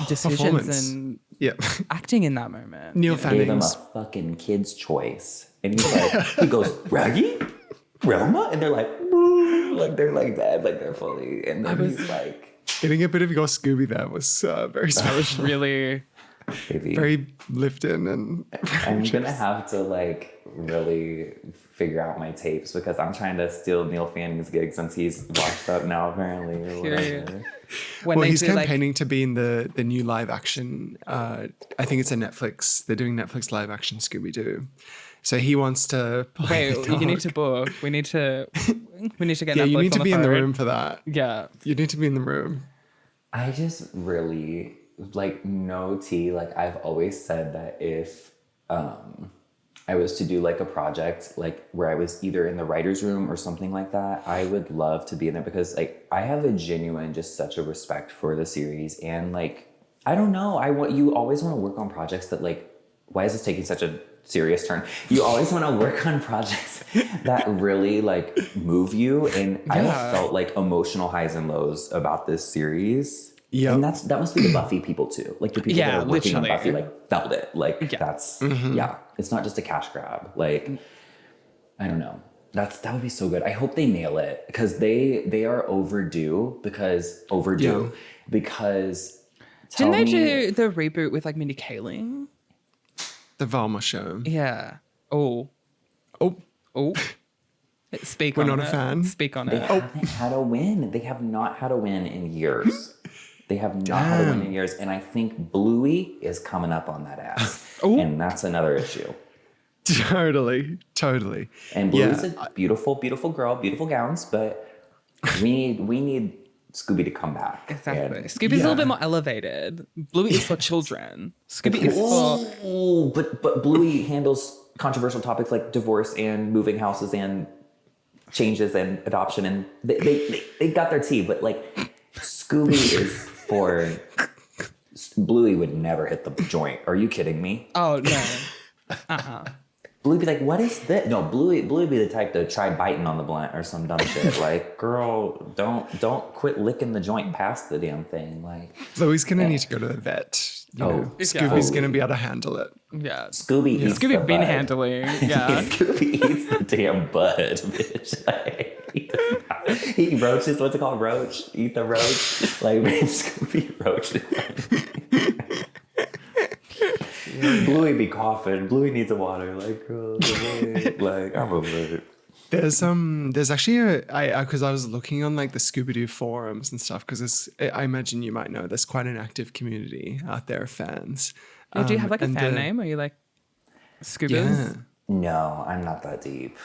decisions Performance. and Yeah. acting in that moment. Neil gave him a Fanning's. fucking kid's choice. And he's like, he goes, Raggy? Relma? And they're like, "Woo." Like they're like dead, like they're fully. And then he's like, Getting a bit of your Scooby there was very special. That was really baby. Very lifting and. I'm gonna have to like really figure out my tapes because I'm trying to steal Neil Fanning's gig since he's washed up now apparently. Or Period. whatever. when Well, they he's do, like, campaigning to be in the new live action. I think it's a Netflix. They're doing Netflix live action Scooby Doo. So he wants to. Play wait, the you need dog. to book. We need to get Yeah, Netflix you need on to be in the phone. room for that. Yeah. You need to be in the room. I just really like no tea. Like I've always said that if I was to do like a project like where I was either in the writer's room or something like that, I would love to be in there because like I have a genuine just such a respect for the series and like I don't know, you always want to work on projects that like why is this taking such a serious turn? You always want to work on projects that really like move you and I have felt like emotional highs and lows about this series. Yeah. And that must be the Buffy people too. Like the people that are working on literally. Buffy like felt it. Like that's it's not just a cash grab. Like I don't know. That would be so good. I hope they nail it because they are overdue because Didn't they do the reboot with like Mindy Kaling? The Velma show. Yeah. Oh. Speak We're on not it. a fan. Speak on they it. haven't had a win. They have not had a win in years. They have not had a win in years, and I think Bluey is coming up on that ass, and that's another issue. Totally. And Bluey's a beautiful, beautiful girl, beautiful gowns, but we need Scooby to come back. Exactly. Scooby's a little bit more elevated. Bluey is for children. Scooby is for... But Bluey handles controversial topics like divorce and moving houses and changes and adoption, and they got their tea, but like Scooby is for... Bluey would never hit the joint. Are you kidding me? Oh, no. Bluey be like, what is this? No, Bluey be the type to try biting on the blunt or some dumb shit. Like, girl, don't quit licking the joint past the damn thing. Like, Bluey's gonna need to go to the vet. You know, Scooby's gonna be able to handle it. Yeah. Scooby eats the been bud. handling. Yeah. Scooby eats the damn bud, bitch. Like, he roaches. What's it called? Roach. Eat the roach. Like, man, Scooby roaches. Bluey be coughing. Bluey needs a water. Like, girl, like I'm over it. There's actually because I was looking on like the Scooby Doo forums and stuff, because I imagine you might know there's quite an active community out there of fans. Do you have like a fan name? Are you like Scoobers? Yeah. No, I'm not that deep.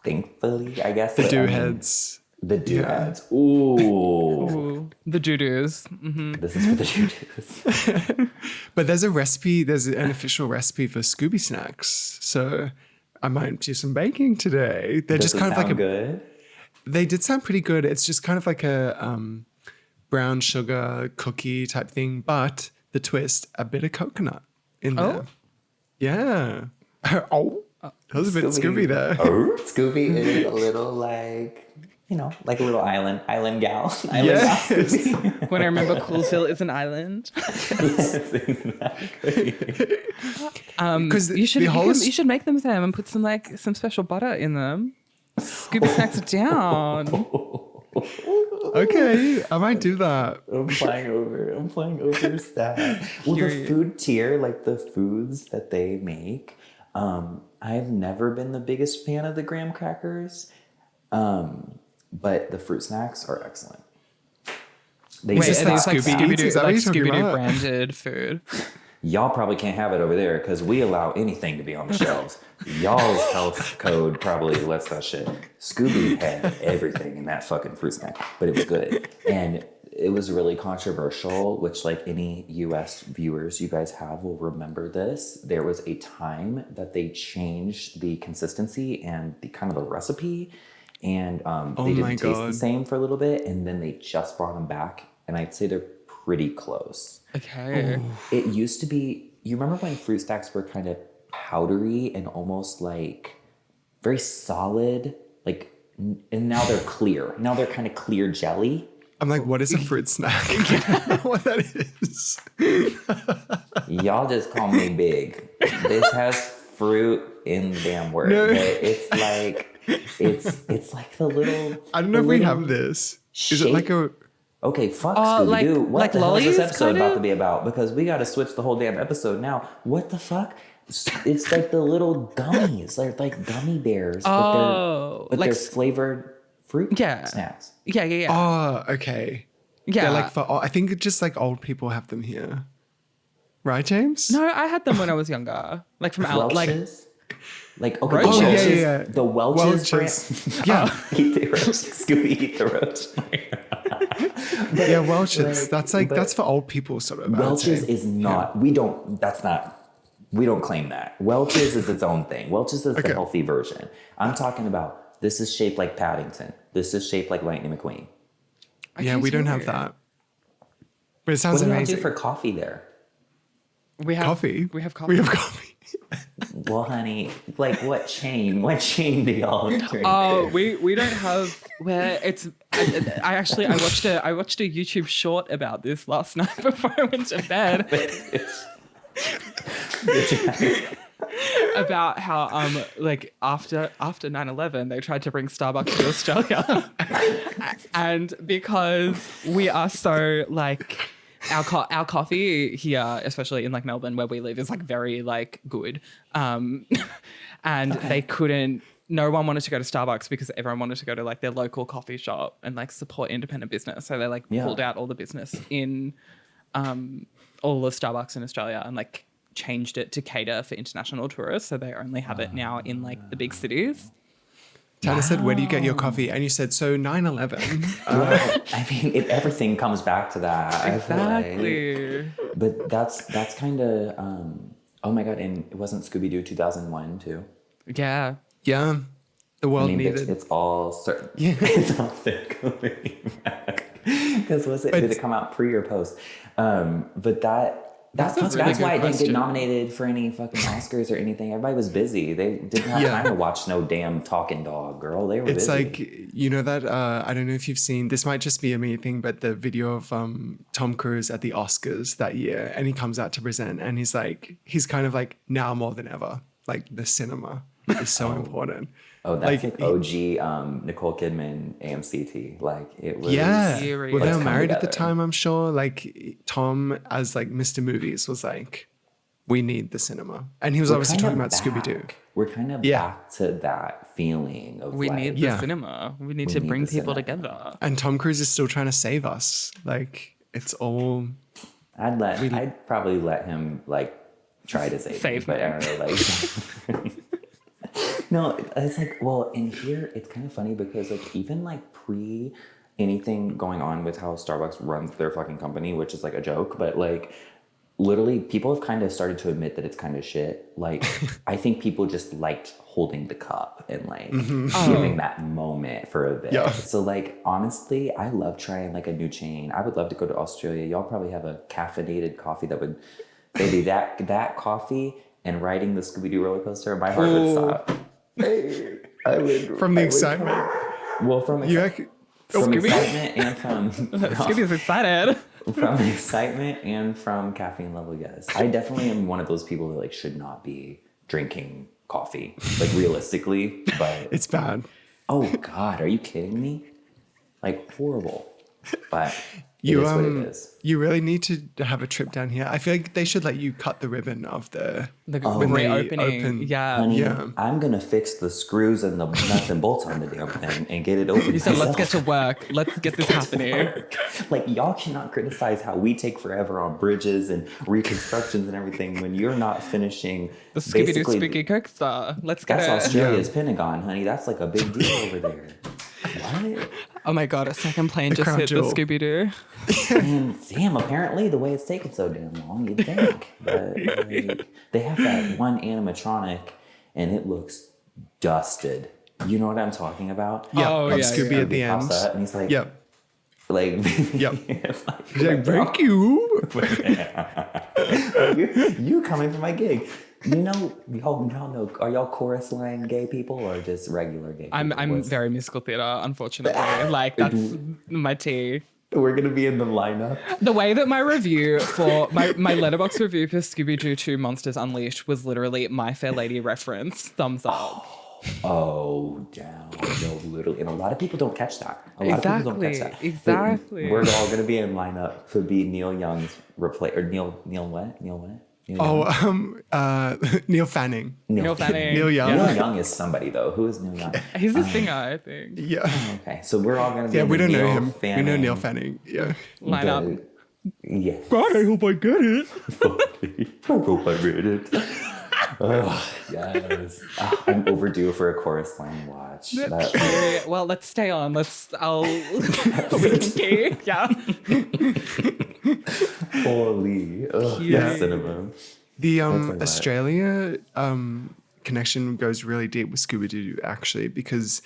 Thankfully, I guess. The Do Heads. The Do Heads. Ooh. The Doo-Doos. Mm-hmm. This is for the Doo-Doos. But there's an official recipe for Scooby snacks. So I might do some baking today. They're Does just kind of like good? They did sound pretty good. It's just kind of like a brown sugar cookie type thing, but the twist, a bit of coconut in there. Yeah. That was a bit Scooby there. Scooby is a little like, like a little island gal. Yes. Scooby. When I remember Coolsville is an island. Yes, exactly. You should make them, Sam, and put some special butter in them. Scooby snacks it down. Okay, I might do that. I'm flying over stuff. Well, the food tier, like the foods that they make, I've never been the biggest fan of the graham crackers, but the fruit snacks are excellent. Wait, are these like Scooby Doo about? branded food? Y'all probably can't have it over there because we allow anything to be on the shelves. Y'all's health code probably lets that shit. Scooby had everything in that fucking fruit snack, but it was good. And it was really controversial, which like any US viewers you guys have will remember this. There was a time that they changed the consistency and the kind of the recipe, and they didn't taste the same for a little bit, and then they just brought them back, and I'd say they're pretty close. Okay. It used to be, you remember when fruit snacks were kind of powdery and almost like very solid, like, and now they're clear. Now they're kind of clear jelly. I'm like, what is a fruit snack? What that is? Y'all just call me big. This has fruit in the damn word. No. But it's like, it's like the little. I don't know if we have this. Is it like a... Okay, fuck Scooby Doo. What like the hell is this lollies, episode about to be about? Because we got to switch the whole damn episode now. What the fuck? It's like the little gummies. They're like gummy bears. But they're flavored fruit snacks. Yeah. Oh, okay. Yeah. They're like I think it's just like old people have them here. Right, James? No, I had them when I was younger. Like from out, Welch's? Like, okay, Roaches? Yeah. The Welch's. Brand. Yeah. Eat the roach. Scooby, eat the roach. Yeah, Welch's. That's for old people sort of. Welch's is not, we don't claim that. Welch's is its own thing. Welch's is the healthy version. I'm talking about, this is shaped like Paddington. This is shaped like Lightning McQueen. Yeah, we don't have that. But it sounds What do amazing. you do for coffee there? We have coffee. We have coffee. Well, honey, like what chain do y'all drink? Oh, we don't have where it's. I watched a YouTube short about this last night before I went to bed. About how like after 9/11 they tried to bring Starbucks to Australia, and because we are so like. Our coffee here, especially in like Melbourne where we live, is like very like good, and they couldn't no one wanted to go to Starbucks because everyone wanted to go to like their local coffee shop and like support independent business. So they like pulled out all the business in all of Starbucks in Australia and like changed it to cater for international tourists. So they only have it now in like the big cities. Tanner said, where do you get your coffee? And you said, so 9/11. Well, I mean, everything comes back to that. Exactly. But that's kind of, oh my God. And it wasn't Scooby Doo 2001 too. Yeah. Yeah. The world I mean, needed. it's all certain. Yeah. It's all coming back. Because did it come out pre or post? But that's why it didn't get nominated for any fucking Oscars or anything. Everybody was busy. They didn't have time to watch no damn talking dog, girl. They were busy. It's like, you know that, I don't know if you've seen, this might just be a me thing, but the video of Tom Cruise at the Oscars that year, and he comes out to present, and he's kind of like, now more than ever, like the cinema is so important. Oh, that's like OG Nicole Kidman AMCT. Like it was. Yeah. Well, they were married at the together. time, I'm sure. Like Tom, as like Mr. Movies, was like, we need the cinema. And he was obviously talking about Scooby Doo. We're kind of back to that feeling of We like, need the cinema. We need to bring people together. And Tom Cruise is still trying to save us. Like, it's all. I'd probably let him like try to save me, but I don't know, like. No, it's like, well, in here, it's kind of funny because like even like pre anything going on with how Starbucks runs their fucking company, which is like a joke, but like literally people have kind of started to admit that it's kind of shit. Like I think people just liked holding the cup and like giving that moment for a bit. Yeah. So like honestly, I love trying like a new chain. I would love to go to Australia. Y'all probably have a caffeinated coffee that would, baby, that coffee and riding the Scooby Doo roller coaster, my heart would stop. I would from the excitement. Well, from excitement and from Scooby's excited. From excitement and from caffeine level, yes. I definitely am one of those people that like should not be drinking coffee, like realistically, but it's bad. Oh God, are you kidding me? Like horrible. But it is what it is. You really need to have a trip down here. I feel like they should let you cut the ribbon of the reopening. Yeah. Honey, I'm gonna fix the screws and the nuts and bolts on the damn thing and get it open. You said, let's get to work. Let's get this happening. Like y'all cannot criticize how we take forever on bridges and reconstructions and everything when you're not finishing the Scooby Doo Spooky Coaster. Let's get That's Australia's Pentagon, honey. That's like a big deal over there. What? Oh my God, a second plane just hit the Scooby Doo. And damn, apparently the way it's taken so damn long, you'd think. But like, they have that one animatronic and it looks dusted. You know what I'm talking about? Yeah, Scooby at the end. And he's like, yep. Like, yep. He's like, thank you. You coming for my gig. You know, y'all know, are y'all chorus line gay people or just regular gay people? I'm very musical theater, unfortunately. Like, that's my tea. We're going to be in the lineup. The way that my review for, my Letterboxd review for Scooby Doo 2 Monsters Unleashed was literally My Fair Lady reference, thumbs up. Oh, down. No, literally. And a lot of people don't catch that. A lot of people don't catch that. Exactly. But we're all going to be in lineup to be Neil Young's Neil what? Neil Fanning. Neil Fanning. Neil Young. Neil Young is somebody though. Who is Neil Young? He's a singer, I think. Yeah. Oh, okay, so we're all gonna be. Yeah, we don't know him. Fanning. We know Neil Fanning. Yeah. Line up. Yeah. God, I hope I get it. I hope I read it. Oh, yes. I'm overdue for a chorus line watch. Well, let's stay on. We can keep. Yeah. Holy. Yeah. Cinema. The Australia connection goes really deep with Scooby Doo actually, because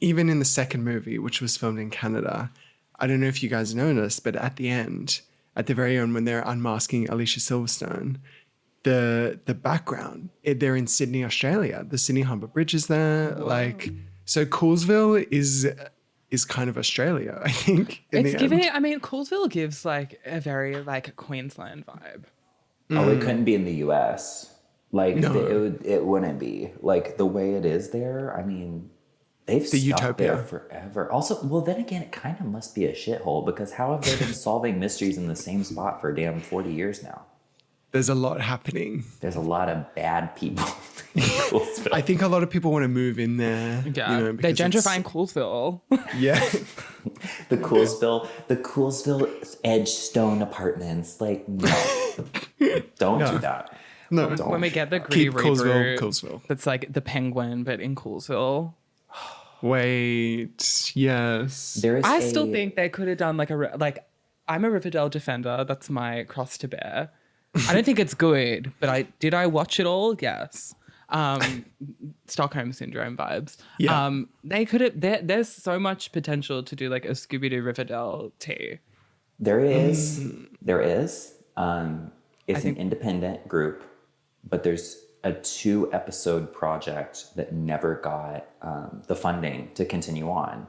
even in the second movie, which was filmed in Canada, I don't know if you guys noticed, but at the end, at the very end, when they're unmasking Alicia Silverstone, the background, they're in Sydney, Australia. The Sydney Harbour Bridge is there. Wow. Like, so Coolsville is kind of Australia, I think. Coolsville gives like a very like Queensland vibe. Oh, it couldn't be in the US. Like, no. it wouldn't be. Like, the way it is there, I mean, they've stuck utopia there forever. Also, well, then again, it kind of must be a shithole because how have they been solving mysteries in the same spot for damn 40 years now? there's a lot happening. There's a lot of bad people in Coolsville. I think a lot of people want to move in there. Yeah, You know, they're because gentrifying Coolsville. Yeah. the Coolsville Edgestone apartments. Like, no. Don't do that. No. Don't. When we get the gritty Keep Coolsville, reboot, Coolsville. that's like the Penguin, but in Coolsville. Wait. Yes. There is I still think they could have done like I'm a Riverdale defender. That's my cross to bear. I don't think it's good, but I watch it all? Yes. Stockholm syndrome vibes. Yeah. They could have. There's so much potential to do like a Scooby Doo Riverdale tea. There is. It's an independent group, but there's a 2-episode project that never got the funding to continue on.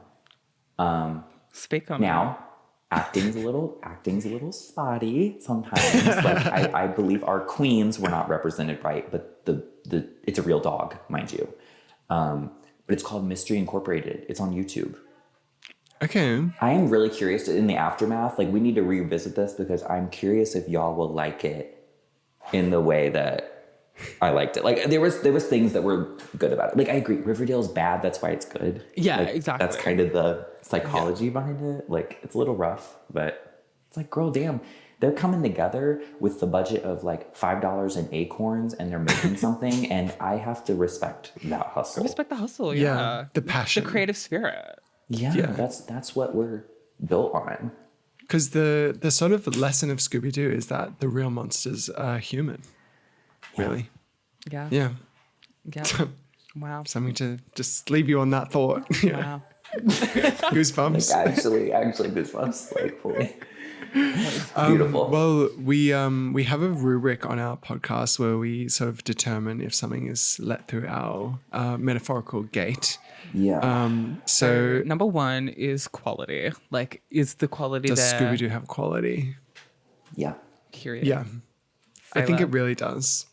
Speak on Now, acting's a little spotty sometimes. Like I believe our queens were not represented right, but the it's a real dog, mind you. But it's called Mystery Incorporated. It's on YouTube. Okay. I am really curious in the aftermath. Like, we need to revisit this because I'm curious if y'all will like it in the way that I liked it. Like, there was things that were good about it. Like, I agree, Riverdale's bad. That's why it's good. Yeah, like, exactly. That's kind of the psychology behind it. Like, it's a little rough, but it's like, girl, damn. They're coming together with the budget of like $5 in acorns, and they're making something. And I have to respect that hustle. I respect the hustle. Yeah. Yeah. The passion. The creative spirit. Yeah, that's what we're built on. Because the sort of lesson of Scooby Doo is that the real monsters are human. Really. Yeah. Yeah. Yeah. Wow. Something to just leave you on that thought. Yeah. Wow. Goosebumps. Like, actually, goosebumps. Like, fully. Beautiful. Well, we have a rubric on our podcast where we sort of determine if something is let through our metaphorical gate. Yeah. So Number 1 is quality. Like, is the quality does there? Scooby Doo have quality? Yeah. Curious. Yeah. I think Say it really does.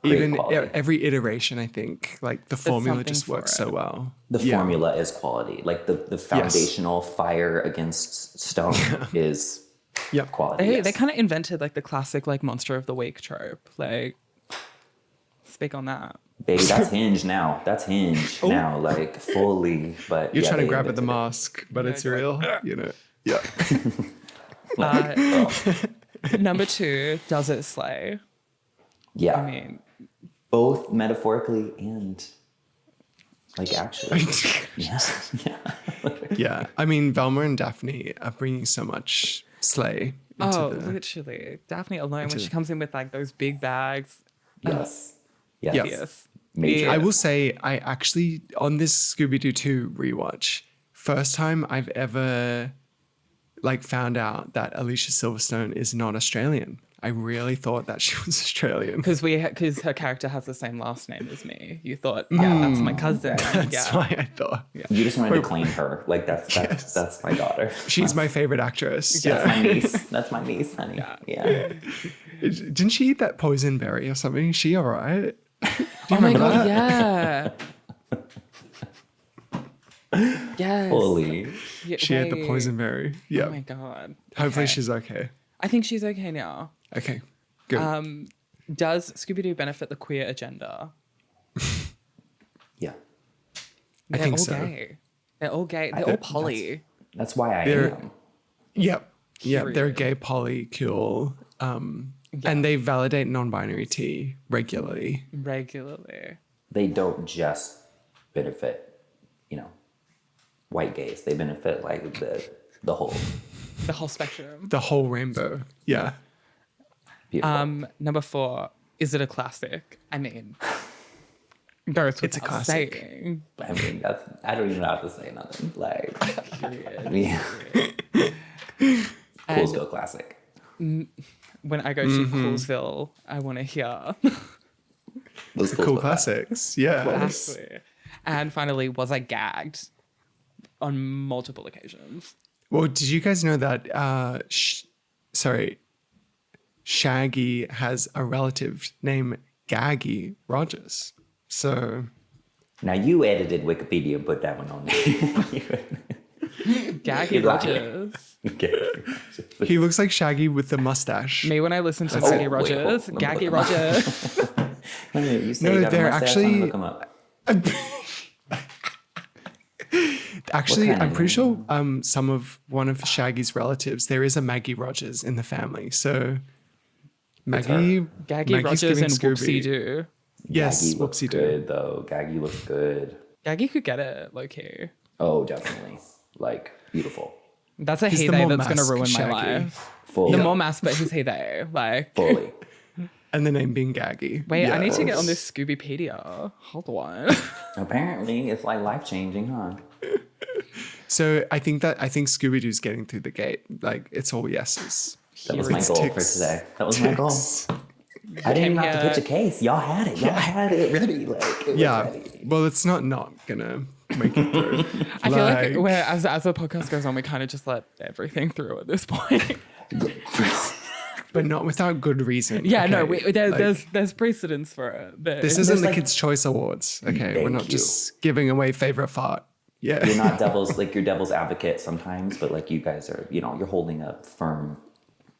Great Even quality. every iteration, I think, like the formula something just for works it. so well. The Yeah. formula is quality. Like the foundational fire against stone is Yep. quality. They kind of invented like the classic like monster of the week trope. Like, speak on that. Baby, that's Hinge now. That's Hinge now, like fully. But You're yeah, trying to they grab at the invented mask, but it's real. You know. Yeah. Number 2, does it slay? it. Yeah. I mean, Both metaphorically and like actually. Yeah. Yeah. I mean, Velma and Daphne are bringing so much slay into literally. Daphne alone, when she comes in with like those big bags. Yes. Yes. Yep. Yes. Major. Yeah. I will say, I actually, on this Scooby Doo 2 rewatch, first time I've ever like found out that Alicia Silverstone is not Australian. I really thought that she was Australian. Because her character has the same last name as me. You thought, yeah, that's my cousin. That's yeah. why I thought. You just wanted to claim her. Like that's my daughter. She's my favorite actress. That's Yeah. my niece. That's my niece, honey. Yeah. Didn't she eat that poison berry or something? Is she all right? Oh my god, yeah. Yes. Fully. Yeah, She ate the wait. poison berry. Yeah. Oh my god. Hopefully Okay. she's okay. I think she's okay now. Okay. Good. Does Scooby Doo benefit the queer agenda? Yeah. They're think all so. gay. They're all gay. They're all poly. That's why I They're- am. Yep. Yeah, they're Period. gay polycule. And they validate non-binary T regularly. Regularly. They don't just benefit, white gays. They benefit like the whole. The whole spectrum. The whole rainbow. Yeah. Beautiful. Number 4, is it a classic? I mean, goes It's a without classic. saying. I mean, I don't even have to say nothing. Like, yeah. Coolsville classic. When I go to Coolsville, I want to hear. Those Cool classics. Yeah. Exactly. And finally, was I gagged on multiple occasions? Well, did you guys know that Shaggy has a relative named Gaggy Rogers? So Now you edited Wikipedia and put that one on there. Gaggy Rogers. He looks like Shaggy with the mustache. Me when I listen to Gaggy Rogers. Gaggy Rogers. You say No, you got a they're mustache, actually- I'm gonna look him up. Actually, kind I'm of pretty sure one of Shaggy's relatives, there is a Maggie Rogers in the family. So Maggie, Gaggy Maggie's Rogers giving and Scooby. Whoopsie Doo. Yes, Gaggy looks Whoopsie Doo. good though. Gaggy looks good. Gaggy could get it, low key. Oh, definitely. Like beautiful. That's a He's he the they more that's going to masked ruin Shaggy. my life. Fully. The more mass, but he's he they. Like, Fully. And the name being Gaggy. wait, I need to get Yes. on this Scoobypedia. Hold on. Apparently, it's like life changing, huh? So I think Scooby Doo's getting through the gate. Like it's all yeses. That was my It's goal for ticks. today. That was my goal. Ticks. I didn't even Came have to here- pitch a case. Y'all had it. Y'all had it ready. Like it was Yeah. ready. Well, it's not gonna make it through. I feel like as the podcast goes on, we kind of just let everything through at this point. But not without good reason. Yeah, no, okay? there's precedence for it. But This it's- isn't the like- Kids' Choice Awards. Okay, we're Thank not you. just giving away favorite fart. Yeah. You're not you're devil's advocate sometimes, but like you guys are, you're holding up firm.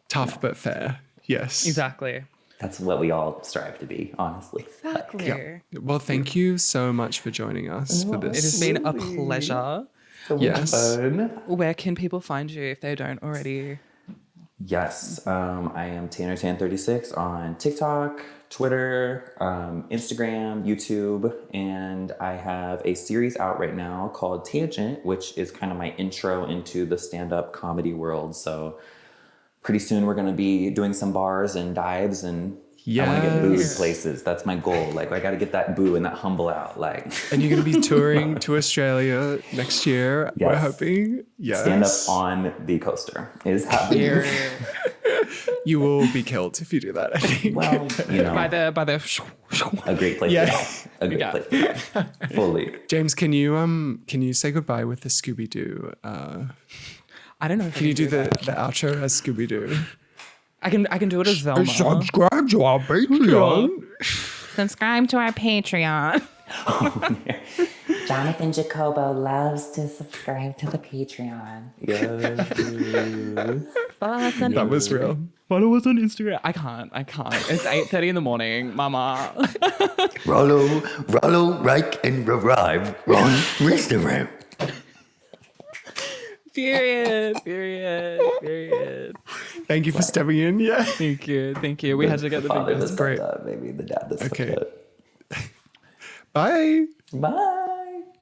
Tough but fair. Yes. exactly. That's what we all strive to be, honestly. Exactly. Yeah. Well, thank you so much for joining us for It this. has been a pleasure. Yes. Fun. Where can people find you if they don't already? Yes, I am tannertan36 on TikTok, Twitter, Instagram, YouTube, and I have a series out right now called Tangent, which is kind of my intro into the stand-up comedy world. So pretty soon we're going to be doing some bars and dives, and I want to get booed Yes. places. That's my goal. Like I got to get that boo and that humble out. Like And you're going to be touring to Australia next year. We're Yes. hoping. Yes. stand up on the coaster is happening. You will be killed if you do that, I think. Well, by the a great place. Yes. To go. A great Yeah. place. To go. Fully. James, can you say goodbye with the Scooby Doo? I don't know. If Can you do the outro as Scooby Doo? I can do it as Velma. Subscribe to our Patreon. Subscribe to our Patreon. Jonathan Jacobo loves to subscribe to the Patreon. Yes. Follow us on That was real. Follow us on Instagram. I can't. It's 8:30 in the morning, Mama. Rollo, Reich, and Revive on Instagram. Period. Thank you for stepping in. Yeah. Thank you. We had to get the father big that guns. stepped up, maybe the dad that stepped Okay. up. Bye. Bye.